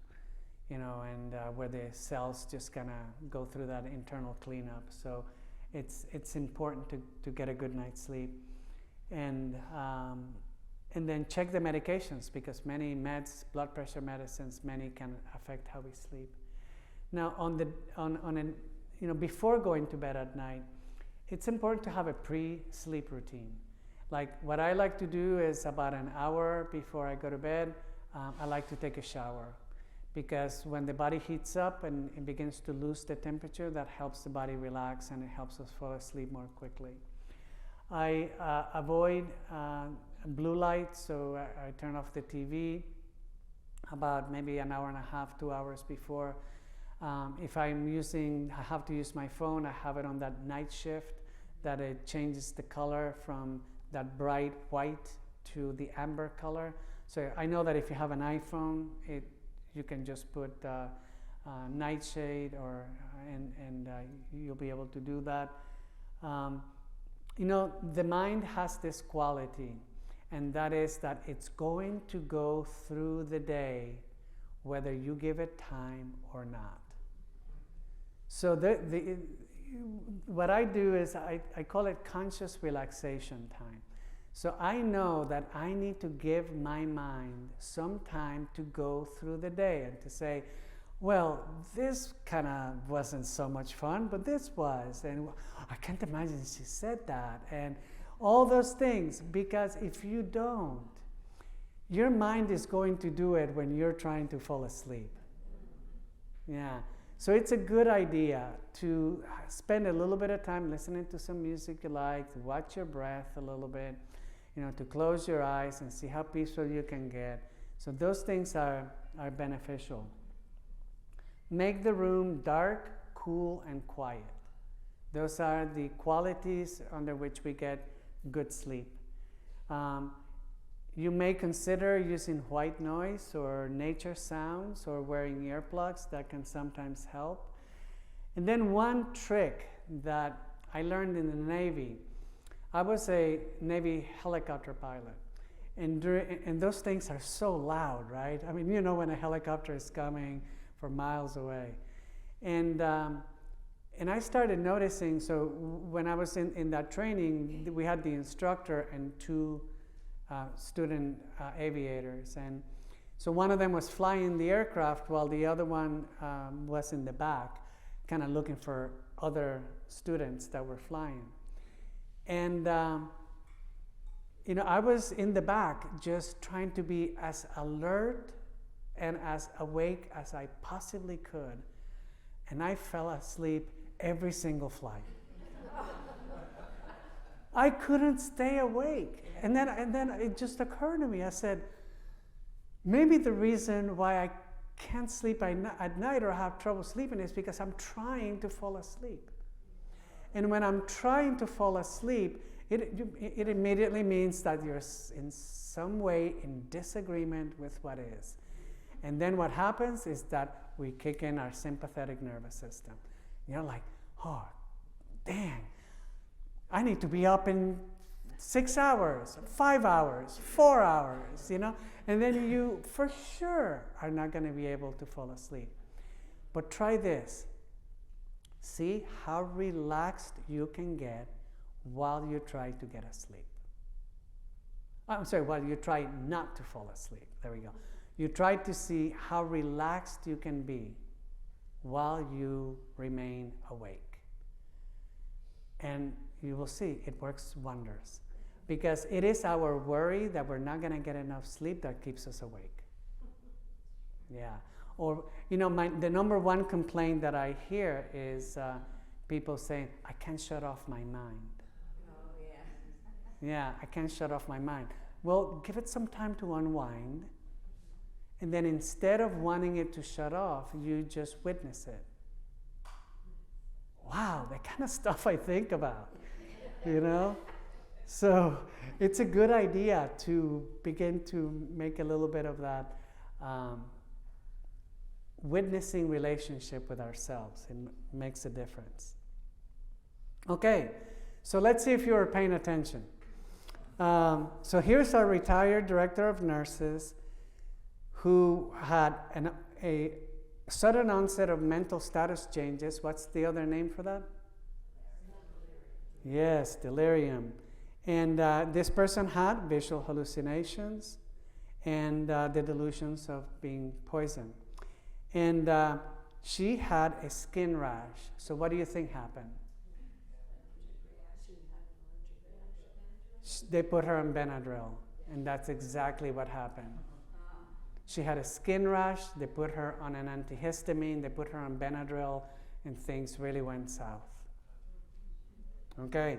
and where the cells just kind of go through that internal cleanup. So it's important to get a good night's sleep, and then check the medications, because many meds, blood pressure medicines, many can affect how we sleep. Now, before going to bed at night, it's important to have a pre-sleep routine. Like what I like to do is about an hour before I go to bed, I like to take a shower, because when the body heats up and it begins to lose the temperature, that helps the body relax and it helps us fall asleep more quickly. I avoid blue light, so I turn off the TV about maybe an hour and a half, 2 hours before. If I have to use my phone, I have it on that night shift that it changes the color from that bright white to the amber color. So I know that if you have an iPhone, you can just put nightshade, and you'll be able to do that. The mind has this quality, and that is that it's going to go through the day whether you give it time or not. So what I do is I call it conscious relaxation time. So I know that I need to give my mind some time to go through the day and to say, well, this kind of wasn't so much fun, but this was. And I can't imagine she said that. And all those things, because if you don't, your mind is going to do it when you're trying to fall asleep. Yeah. So it's a good idea to spend a little bit of time listening to some music you like, to watch your breath a little bit, to close your eyes and see how peaceful you can get. So those things are beneficial. Make the room dark, cool, and quiet. Those are the qualities under which we get good sleep. You may consider using white noise or nature sounds or wearing earplugs. That can sometimes help. And then one trick that I learned in the Navy, I was a Navy helicopter pilot. And those things are so loud, right? I mean, when a helicopter is coming from miles away. And I started noticing, so when I was in that training, we had the instructor and two student aviators. And so one of them was flying the aircraft while the other one was in the back, kind of looking for other students that were flying. And, I was in the back just trying to be as alert and as awake as I possibly could. And I fell asleep every single flight. I couldn't stay awake. And then it just occurred to me. I said, maybe the reason why I can't sleep at night or have trouble sleeping is because I'm trying to fall asleep. And when I'm trying to fall asleep, it immediately means that you're in some way in disagreement with what is. And then what happens is that we kick in our sympathetic nervous system. You're like, oh, dang, I need to be up in 6 hours, 5 hours, 4 hours, And then you, for sure, are not going to be able to fall asleep. But try this. See how relaxed you can get while you try to get asleep. While you try not to fall asleep. There we go. You try to see how relaxed you can be while you remain awake. And you will see it works wonders. Because it is our worry that we're not going to get enough sleep that keeps us awake. Yeah. Or, the number one complaint that I hear is people saying, I can't shut off my mind. Oh, yeah. Yeah, I can't shut off my mind. Well, give it some time to unwind. And then instead of wanting it to shut off, you just witness it. Wow, that kind of stuff I think about, So it's a good idea to begin to make a little bit of that witnessing relationship with ourselves. It makes a difference. Okay, so let's see if you are paying attention. So here's our retired director of nurses who had a sudden onset of mental status changes. What's the other name for that? Yes, delirium. And this person had visual hallucinations and the delusions of being poisoned. And she had a skin rash. So what do you think happened? They put her on Benadryl, and that's exactly what happened. She had a skin rash, they put her on an antihistamine, they put her on Benadryl, and things really went south. Okay.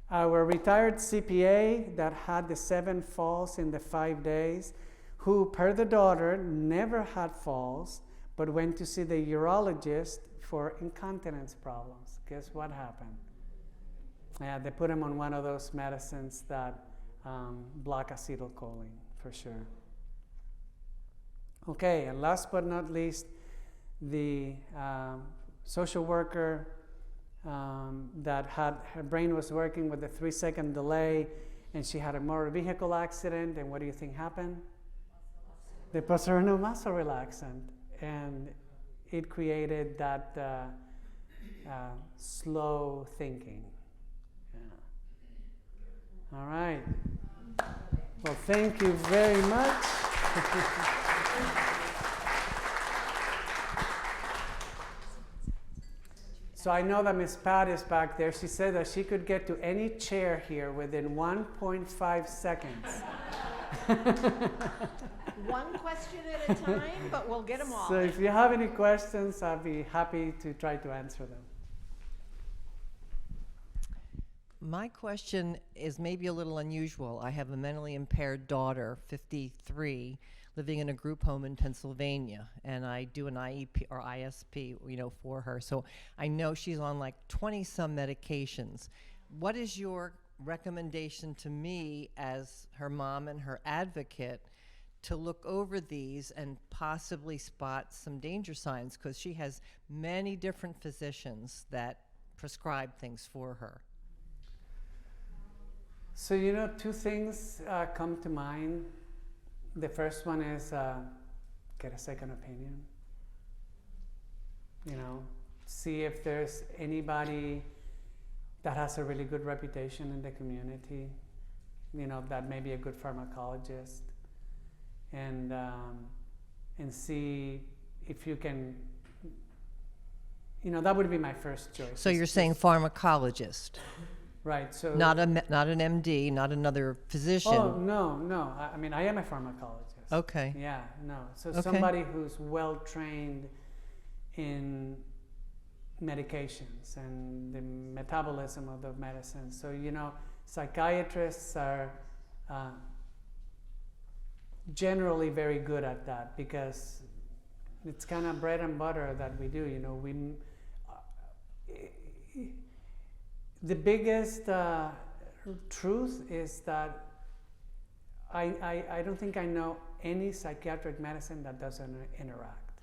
Our retired CPA that had the 7 falls in the 5 days, who, per the daughter, never had falls, but went to see the urologist for incontinence problems. Guess what happened? Yeah, they put him on one of those medicines that block acetylcholine, for sure. Okay, and last but not least, the social worker that had her brain was working with a 3-second delay, and she had a motor vehicle accident, and what do you think happened? They put her on a muscle relaxant, and it created that slow thinking. Yeah. All right. Well, thank you very much. So I know that Miss Pat is back there. She said that she could get to any chair here within 1.5 seconds. One question at a time, but we'll get them all. So if you have any questions, I'll be happy to try to answer them. My question is maybe a little unusual. I have a mentally impaired daughter, 53, living in a group home in Pennsylvania, and I do an IEP or ISP, for her. So I know she's on like 20-some medications. What is your recommendation to me as her mom and her advocate to look over these and possibly spot some danger signs? Because she has many different physicians that prescribe things for her. So, two things come to mind. The first one is get a second opinion. See if there's anybody that has a really good reputation in the community, that may be a good pharmacologist, and see if you can, that would be my first choice. So you're saying pharmacologist? Right. So not an MD, not another physician. Oh no. I mean, I am a pharmacologist. Okay. Yeah. No. So Okay. somebody who's well trained in medications and the metabolism of the medicines. So psychiatrists are generally very good at that because it's kind of bread and butter that we do. The biggest truth is that I don't think I know any psychiatric medicine that doesn't interact.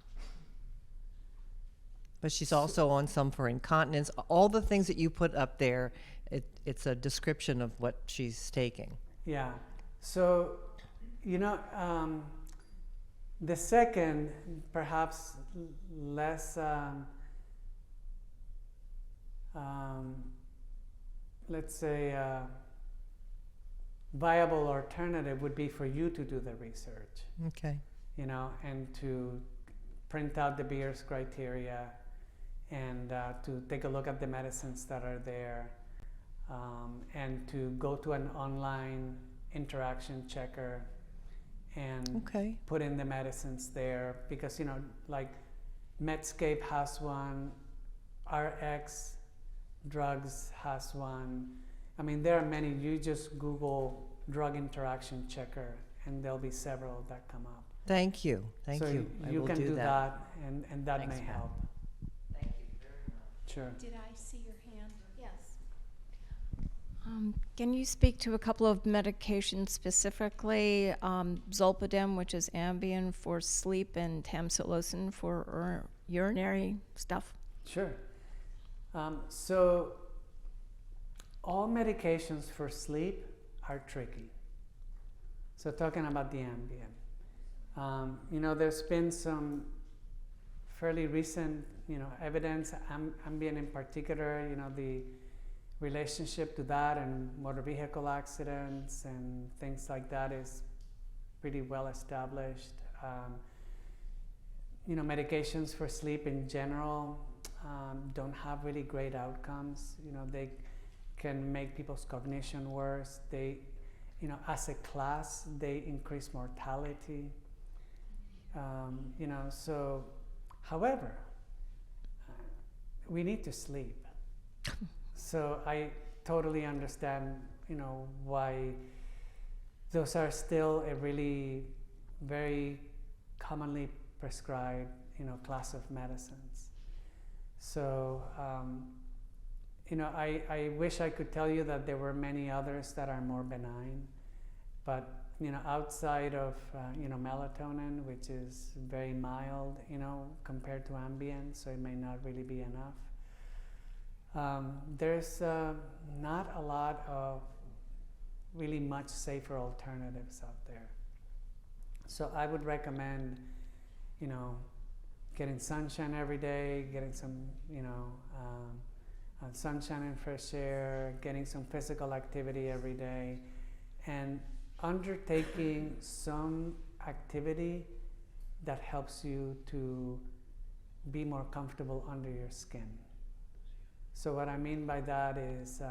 But she's also on some for incontinence. All the things that you put up there, it's a description of what she's taking. Yeah. So, the second, perhaps less, let's say, viable alternative would be for you to do the research. Okay. And to print out the Beers criteria and to take a look at the medicines that are there and to go to an online interaction checker and put in the medicines there because, like Medscape has one, RX Drugs has one. I mean, there are many. You just Google drug interaction checker and there'll be several that come up. Thank you. Thank so you. you will can do that and that Thanks, may Pat. help. Thank you very much. Sure. Did I see your hand? Yes. Can you speak to a couple of medications specifically, Zolpidem, which is Ambien for sleep, and tamsulosin for urinary stuff? Sure. So all medications for sleep are tricky. So talking about the Ambien, there's been some fairly recent, evidence, Ambien in particular, the relationship to that and motor vehicle accidents and things like that is pretty well established. Medications for sleep in general don't have really great outcomes. They can make people's cognition worse. They, as a class, they increase mortality. So, however, we need to sleep. So I totally understand, why those are still a really very commonly prescribed, class of medicines. So, I wish I could tell you that there were many others that are more benign, but, outside of, melatonin, which is very mild, compared to Ambien, so it may not really be enough. There's not a lot of really much safer alternatives out there. So I would recommend, getting sunshine every day, getting some, sunshine and fresh air, getting some physical activity every day, and undertaking some activity that helps you to be more comfortable under your skin. So what I mean by that is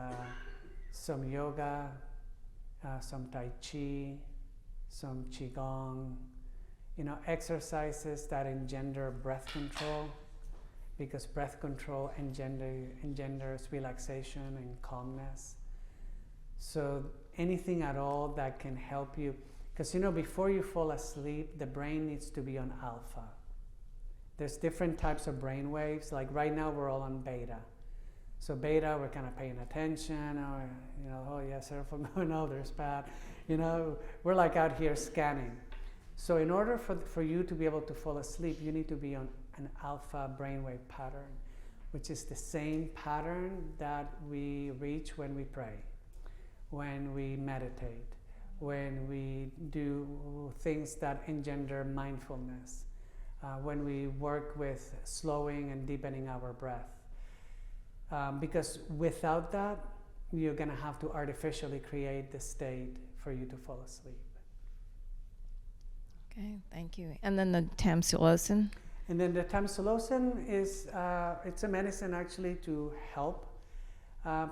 some yoga, some Tai Chi, some Qigong, exercises that engender breath control, because breath control engenders relaxation and calmness. So anything at all that can help you, because before you fall asleep, the brain needs to be on alpha. There's different types of brain waves. Like right now we're all on beta. So beta, we're kind of paying attention, or, oh yes, no, there's bad. We're like out here scanning. So in order for you to be able to fall asleep, you need to be on an alpha brainwave pattern, which is the same pattern that we reach when we pray, when we meditate, when we do things that engender mindfulness, when we work with slowing and deepening our breath. Because without that, you're going to have to artificially create the state for you to fall asleep. Okay, thank you. And then the tamsulosin? And then the tamsulosin is, it's a medicine actually to help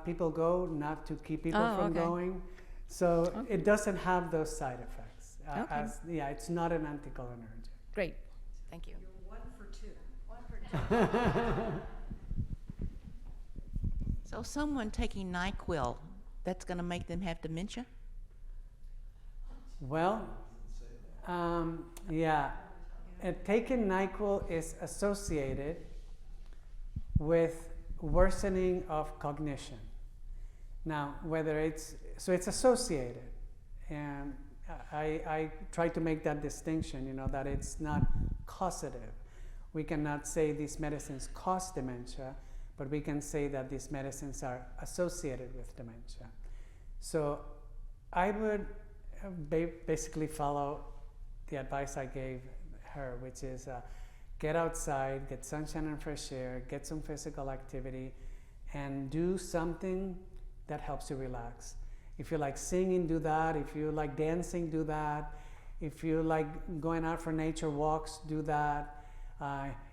people go, not to keep people from going. So it doesn't have those side effects. It's not an anticholinergic. Great, thank you. You're 1 for 2. 1 for 2. So someone taking NyQuil, that's going to make them have dementia? Well, taking NyQuil is associated with worsening of cognition. Now, it's associated, and I try to make that distinction, that it's not causative. We cannot say these medicines cause dementia, but we can say that these medicines are associated with dementia. So I would basically follow the advice I gave her, which is get outside, get sunshine and fresh air, get some physical activity, and do something that helps you relax. If you like singing, do that. If you like dancing, do that. If you like going out for nature walks, do that.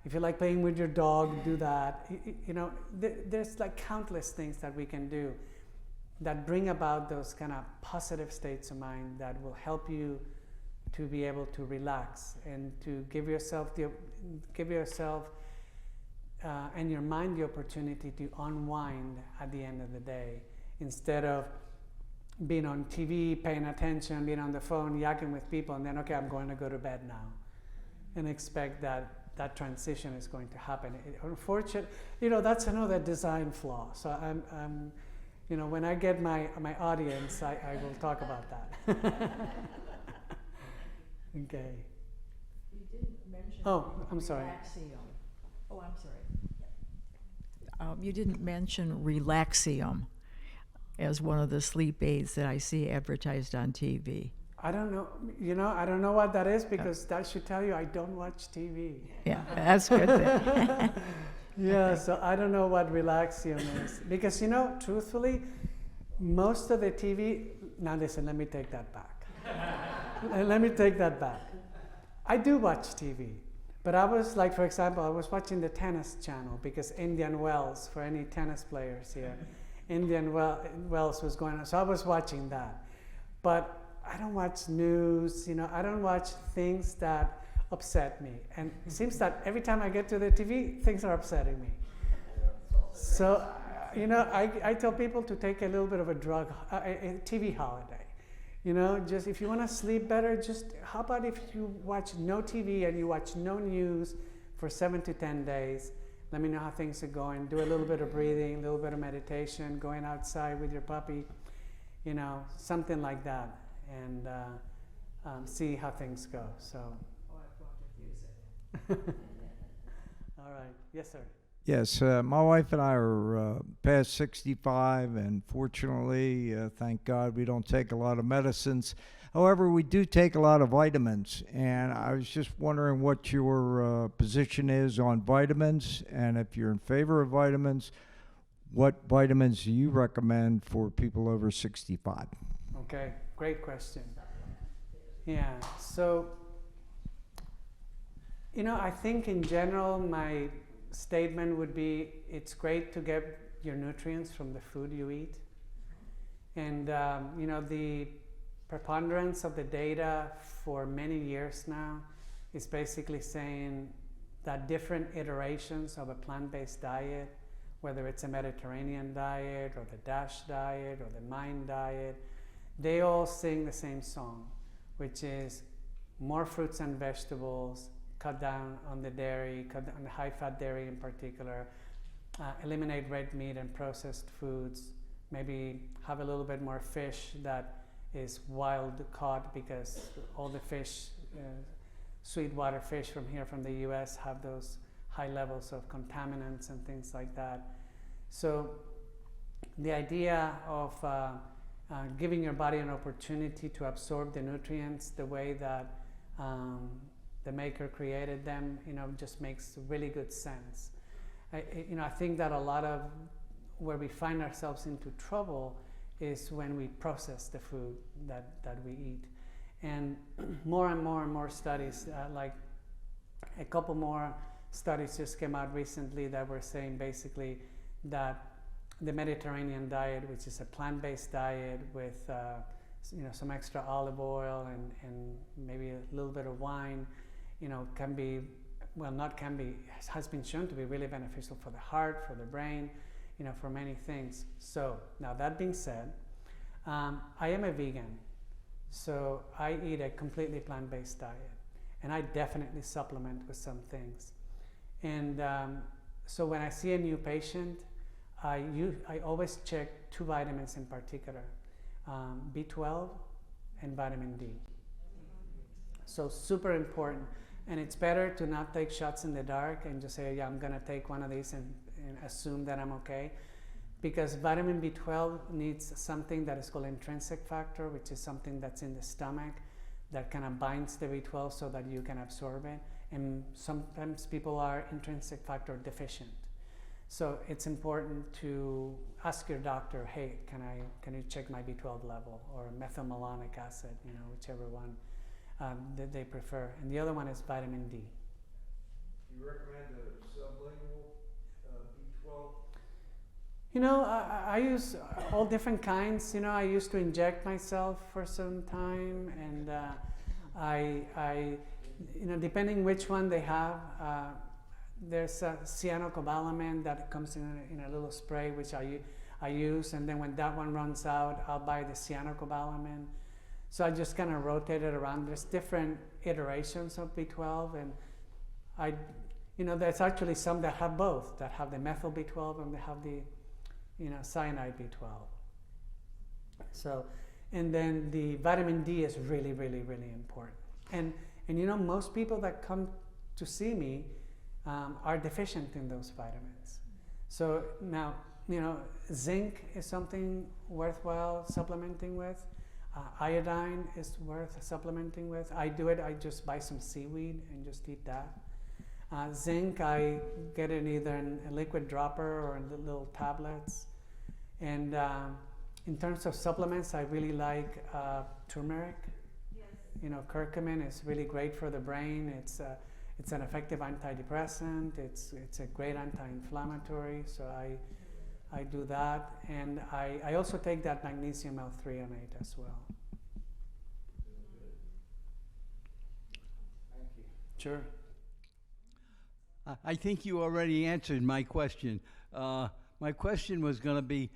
If you like playing with your dog, do that. There's like countless things that we can do that bring about those kind of positive states of mind that will help you to be able to relax and to give yourself and your mind the opportunity to unwind at the end of the day, instead of being on TV, paying attention, being on the phone, yakking with people, and then, okay, I'm going to go to bed now, and expect that transition is going to happen. Unfortunately, that's another design flaw. So I'm when I get my audience, I will talk about that. Okay. You didn't mention. I'm sorry. Relaxium. Oh, I'm sorry. You didn't mention Relaxium as one of the sleep aids that I see advertised on TV. I don't know. I don't know what that is, because that should tell you I don't watch TV. Yeah, that's good. Yeah, so I don't know what Relaxium is, because truthfully, most of the TV. Now listen, let me take that back. I do watch TV, but I was like, for example, I was watching the tennis channel because Indian Wells, for any tennis players here, Indian Wells was going on, so I was watching that. But I don't watch news, I don't watch things that upset me. And it seems that every time I get to the TV, things are upsetting me. So, I tell people to take a little bit of a TV holiday. Just if you want to sleep better, just how about if you watch no TV and you watch no news for 7 to 10 days? Let me know how things are going. Do a little bit of breathing, a little bit of meditation, going outside with your puppy, something like that, and see how things go. So. Oh, I've got to use it. All right. Yes, sir. Yes, my wife and I are past 65, and fortunately, thank God, we don't take a lot of medicines. However, we do take a lot of vitamins, and I was just wondering what your position is on vitamins, and if you're in favor of vitamins, what vitamins do you recommend for people over 65? Okay, great question. Yeah, so, I think in general, my statement would be it's great to get your nutrients from the food you eat. And, the preponderance of the data for many years now is basically saying that different iterations of a plant-based diet, whether it's a Mediterranean diet or the DASH diet or the MIND diet, they all sing the same song, which is more fruits and vegetables, cut down on the dairy, cut down on the high-fat dairy in particular, eliminate red meat and processed foods, maybe have a little bit more fish that is wild caught, because all the fish, sweetwater fish from here from the US have those high levels of contaminants and things like that. So the idea of giving your body an opportunity to absorb the nutrients the way that the maker created them, just makes really good sense. I think that a lot of where we find ourselves into trouble is when we process the food that we eat. And more and more studies, like a couple more studies just came out recently that were saying basically that the Mediterranean diet, which is a plant-based diet with some extra olive oil and maybe a little bit of wine, can be, well, not can be, has been shown to be really beneficial for the heart, for the brain, for many things. So now that being said, I am a vegan, so I eat a completely plant-based diet, and I definitely supplement with some things. And so when I see a new patient, I always check two vitamins in particular, B12 and vitamin D. So super important. And it's better to not take shots in the dark and just say, yeah, I'm gonna take one of these and assume that I'm okay. Because vitamin B12 needs something that is called intrinsic factor, which is something that's in the stomach that kind of binds the B12 so that you can absorb it. And sometimes people are intrinsic factor deficient. So it's important to ask your doctor, hey, can you check my B12 level, or methylmalonic acid, whichever one that they prefer. And the other one is vitamin D. Do you recommend a sublingual B12? I use all different kinds. I used to inject myself for some time, and I depending which one they have, there's a cyanocobalamin that comes in a little spray, which I use, and then when that one runs out, I'll buy the cyanocobalamin. So I just kind of rotate it around. There's different iterations of B12, and there's actually some that have both, that have the methyl B12 and they have the cyanide B12. So, and then the vitamin D is really, really, really important. And most people that come to see me are deficient in those vitamins. So now, zinc is something worthwhile supplementing with. Iodine is worth supplementing with. I do it, I just buy some seaweed and just eat that. Zinc, I get it either in a liquid dropper or in little tablets. And in terms of supplements, I really like turmeric. Yes. Curcumin is really great for the brain. It's an effective antidepressant. It's a great anti-inflammatory. So I do that, and I also take that magnesium L-threonate as well. Thank you. Sure. I think you already answered my question. My question was going to be,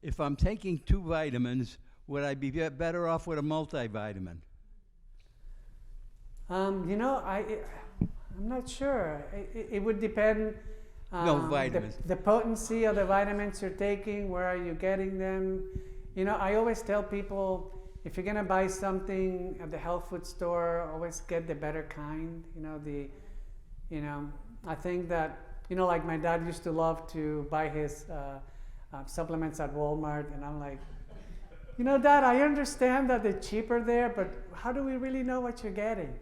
if I'm taking two vitamins, would I be better off with a multivitamin? I'm not sure. It would depend. No vitamins. The potency of the vitamins you're taking, where are you getting them? I always tell people, if you're gonna buy something at the health food store, always get the better kind. I think that you know, like my dad used to love to buy his supplements at Walmart, and I'm like, you know, Dad, I understand that they're cheaper there, but how do we really know what you're getting?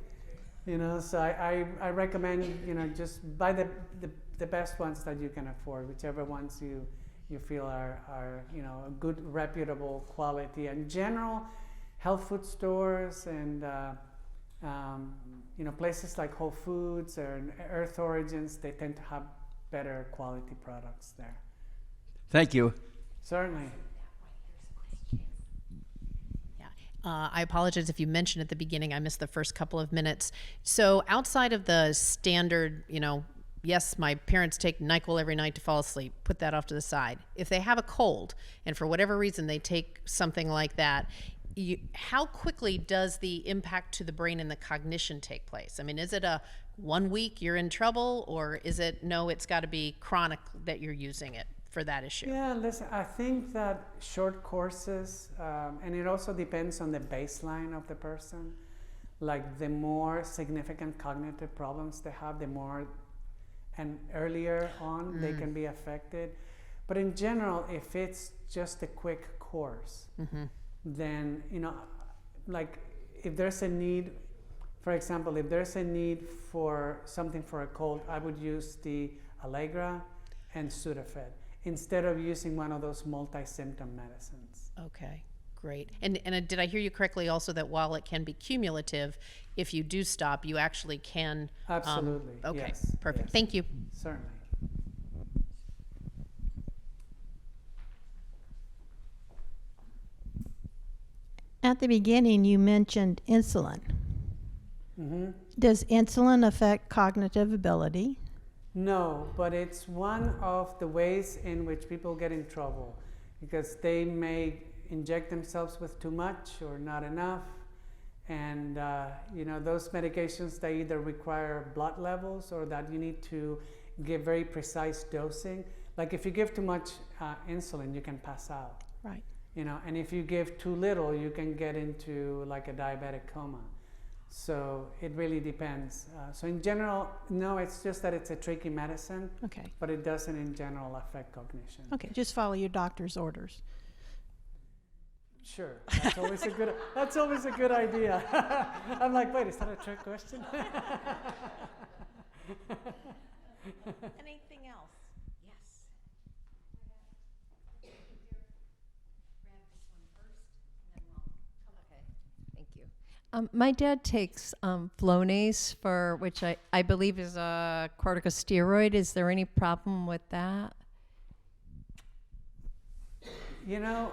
You know, so I recommend, you know, just buy the best ones that you can afford, whichever ones you feel are you know, a good, reputable quality. In general, health food stores and you know, places like Whole Foods or Earth Origins, they tend to have better quality products there. Thank you. Certainly. I apologize if you mentioned at the beginning, I missed the first couple of minutes. So outside of the standard, you know, yes, my parents take NyQuil every night to fall asleep, put that off to the side. If they have a cold and for whatever reason they take something like that, how quickly does the impact to the brain and the cognition take place? I mean, is it a 1 week you're in trouble, or is it, no, it's got to be chronic that you're using it for that issue? Yeah, listen, I think that short courses, and it also depends on the baseline of the person. Like the more significant cognitive problems they have, the more and earlier on they can be affected. But in general, if it's just a quick course, then, you know, like if there's a need, for example, if there's a need for something for a cold, I would use the Allegra and Sudafed instead of using one of those multi-symptom medicines. Okay, great. And did I hear you correctly also that while it can be cumulative, if you do stop, you actually can? Absolutely. Okay, yes, perfect. yes. Thank you. Certainly. At the beginning, you mentioned insulin. Does insulin affect cognitive ability? No, but it's one of the ways in which people get in trouble because they may inject themselves with too much or not enough. And, you know, those medications, they either require blood levels or that you need to give very precise dosing. Like if you give too much insulin, you can pass out. Right. You know, and if you give too little, you can get into like a diabetic coma. So it really depends. So in general, no, it's just that it's a tricky medicine. Okay. But it doesn't in general affect cognition. Okay, just follow your doctor's orders. Sure, that's always a good. That's always a good idea. I'm like, wait, is that a trick question? Anything else? Yes. Thank you. My dad takes Flonase, for which I believe is a corticosteroid. Is there any problem with that? You know,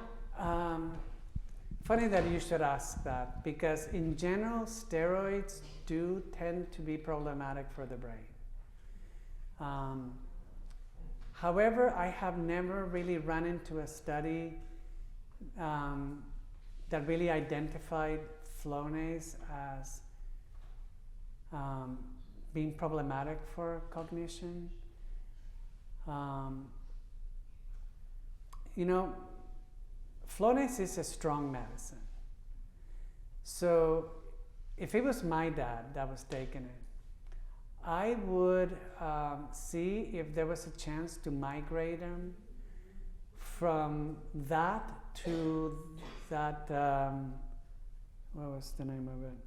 funny that you should ask that because in general, steroids do tend to be problematic for the brain. However, I have never really run into a study that really identified Flonase as being problematic for cognition. You know, Flonase is a strong medicine. So if it was my dad that was taking it, I would see if there was a chance to migrate him from that to that, what was the name of it?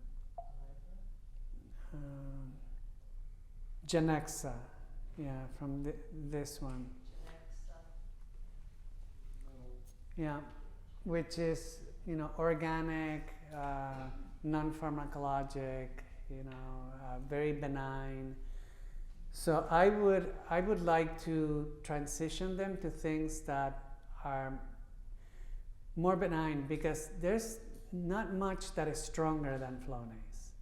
Genexa, yeah, from this one. Yeah, which is, you know, organic, non-pharmacologic, you know, very benign. So I would like to transition them to things that are more benign because there's not much that is stronger than Flonase.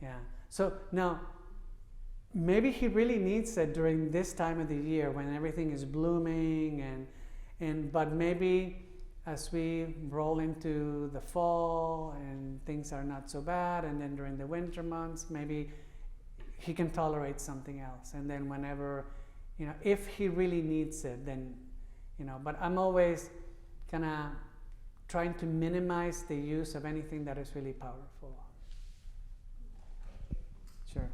Yeah. So now, maybe he really needs it during this time of the year when everything is blooming but maybe as we roll into the fall and things are not so bad, and then during the winter months, maybe he can tolerate something else. And then whenever, you know, if he really needs it, then, you know, but I'm always kind of trying to minimize the use of anything that is really powerful. Sure.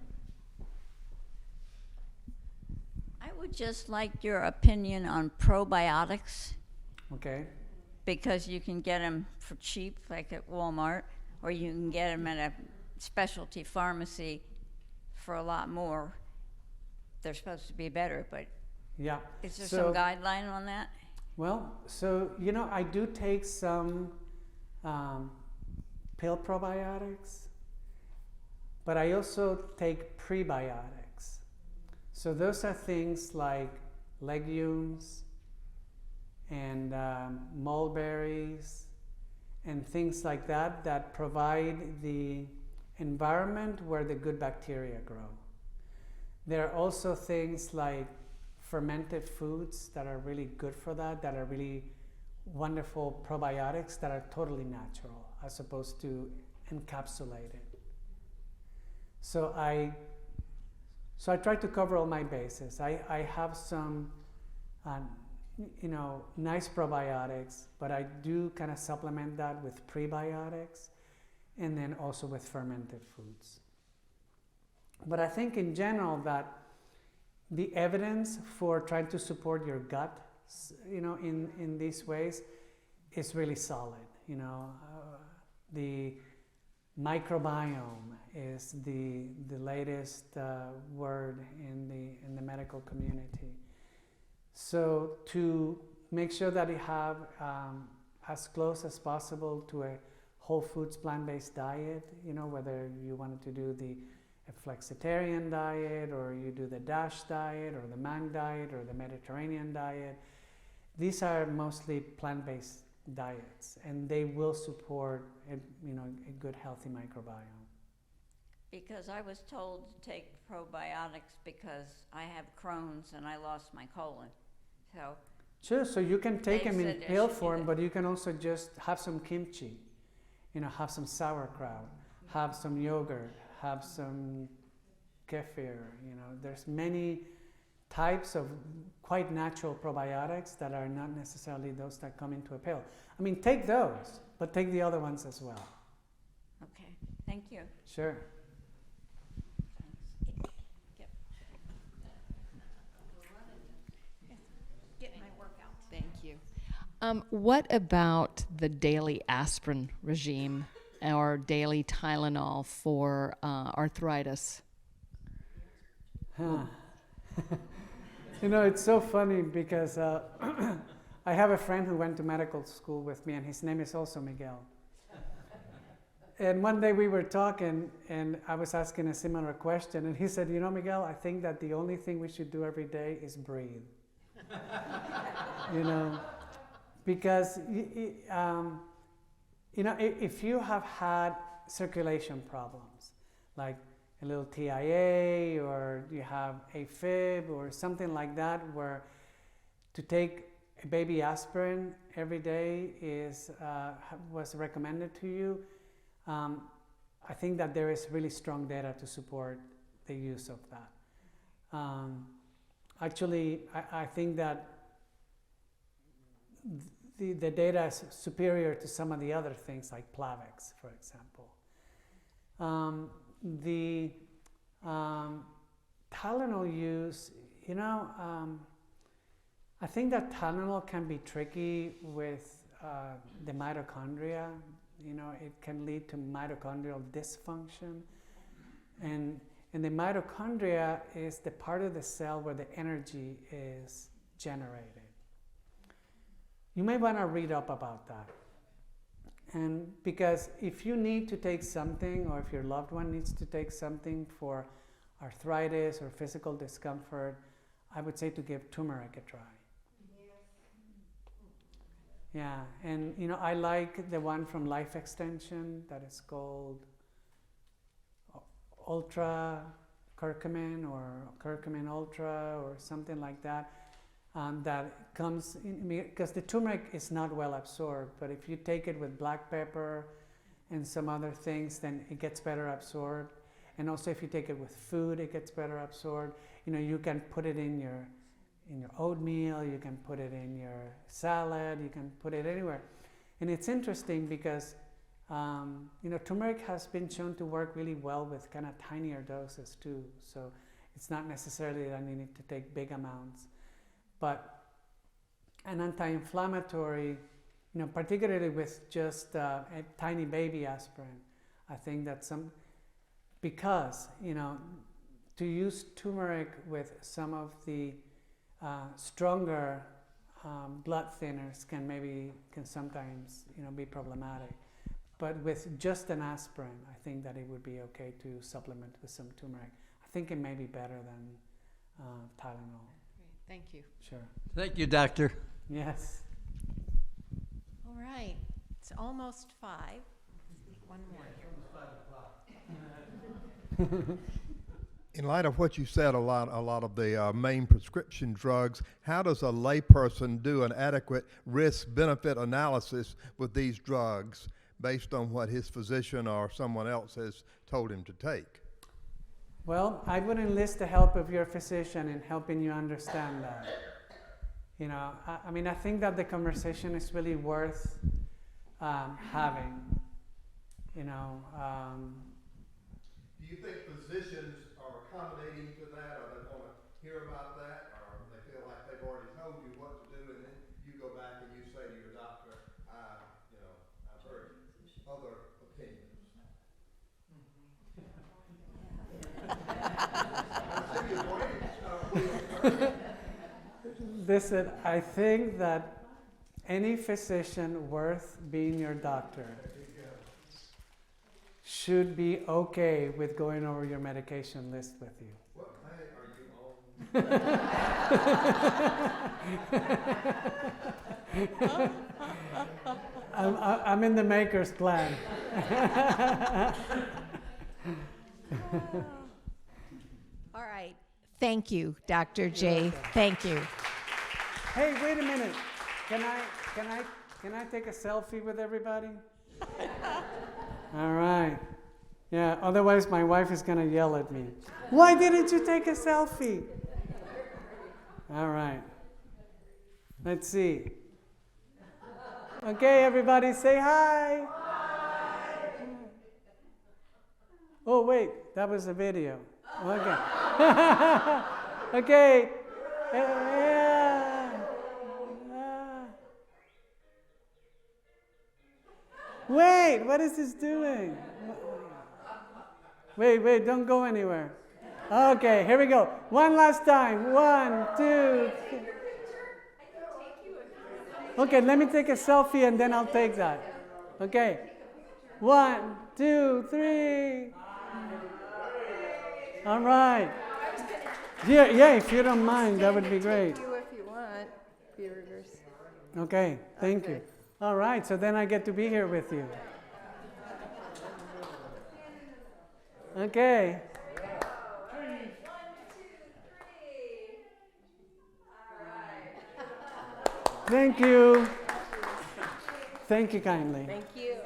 would just like your opinion on probiotics, Okay. because you can get them for cheap, like at Walmart, or you can get them at a specialty pharmacy for a lot more. They're supposed to be better, but Yeah. is there So- some guideline on that? Well, so, I do take some pill probiotics, but I also take prebiotics. So those are things like legumes and mulberries and things like that that provide the environment where the good bacteria grow. There are also things like fermented foods that are really good for that are really wonderful probiotics that are totally natural as opposed to encapsulated. So I try to cover all my bases. I have some nice probiotics, but I do kind of supplement that with prebiotics and then also with fermented foods. But I think in general that the evidence for trying to support your gut, in these ways is really solid. The microbiome is the latest word in the medical community. So to make sure that you have as close as possible to a whole foods plant-based diet, whether you wanted to do a flexitarian diet, or you do the DASH diet, or the MANG diet, or the Mediterranean diet. These are mostly plant-based diets, and they will support a good, healthy microbiome. Because I was told to take probiotics because I have Crohn's and I lost my colon. So Sure, so you can take They them in said I pill should do form, that. but you can also just have some kimchi, have some sauerkraut, have some yogurt, have some kefir. There's many types of quite natural probiotics that are not necessarily those that come into a pill. I mean, take those, but take the other ones as well. okay, thank you. Sure. Get my workout. Thank you. What about the daily aspirin regime or daily Tylenol for arthritis? Huh. It's so funny because I have a friend who went to medical school with me, and his name is also Miguel. And one day we were talking, and I was asking a similar question, and he said, Miguel, I think that the only thing we should do every day is breathe. Because if you have had circulation problems, like a little TIA, or you have AFib or something like that, where to take a baby aspirin every day was recommended to you, I think that there is really strong data to support the use of that. Actually, I think that the data is superior to some of the other things like Plavix, for example. The Tylenol use, I think that Tylenol can be tricky with the mitochondria. It can lead to mitochondrial dysfunction. And the mitochondria is the part of the cell where the energy is generated. You may want to read up about that. And because if you need to take something, or if your loved one needs to take something for arthritis or physical discomfort, I would say to give turmeric a try. Yeah, and I like the one from Life Extension that is called Ultra Curcumin, or Curcumin Ultra, or something like that. That comes in, because the turmeric is not well absorbed, but if you take it with black pepper and some other things, then it gets better absorbed. And also if you take it with food, it gets better absorbed. You can put it in your oatmeal, you can put it in your salad, you can put it anywhere. And it's interesting because turmeric has been shown to work really well with kind of tinier doses too. So It's not necessarily that you need to take big amounts. But an anti-inflammatory, particularly with just a tiny baby aspirin, I think that because, to use turmeric with some of the stronger blood thinners can sometimes, be problematic. But with just an aspirin, I think that it would be okay to supplement with some turmeric. I think it may be better than Tylenol. Great. Thank you. Sure. Thank you, doctor. Yes. All right. It's almost 5. One more. In light of what you said, a lot of the main prescription drugs, how does a layperson do an adequate risk-benefit analysis with these drugs based on what his physician or someone else has told him to take? Well, I would enlist the help of your physician in helping you understand that. I think that the conversation is really worth having. Do you think physicians are accommodating to that, or they want to hear about that, or they feel like they've already told you what to do, and then you go back and you say to your doctor, I've heard other opinions? Listen, I think that any physician worth being your doctor should be okay with going over your medication list with you. What plan are you on? I'm in the maker's plan. All right. Thank you, Dr. J. Thank you. Hey, wait a minute. Can I take a selfie with everybody? All right. Yeah, otherwise my wife is going to yell at me. Why didn't you take a selfie? All right. Let's see. Okay, everybody say hi. Hi. Oh, wait, that was a video. Okay. Okay. Wait, what is this doing? Wait, don't go anywhere. Okay, here we go. One last time. 1, 2, 3. Okay, let me take a selfie and then I'll take that. Okay. 1, 2, 3. All right. Yeah, if you don't mind, that would be great. You if you want. Be reverse. Okay, thank you. All right, so then I get to be here with you. Okay. 1, 2, 3. All right. Thank you. Thank you kindly. Thank you.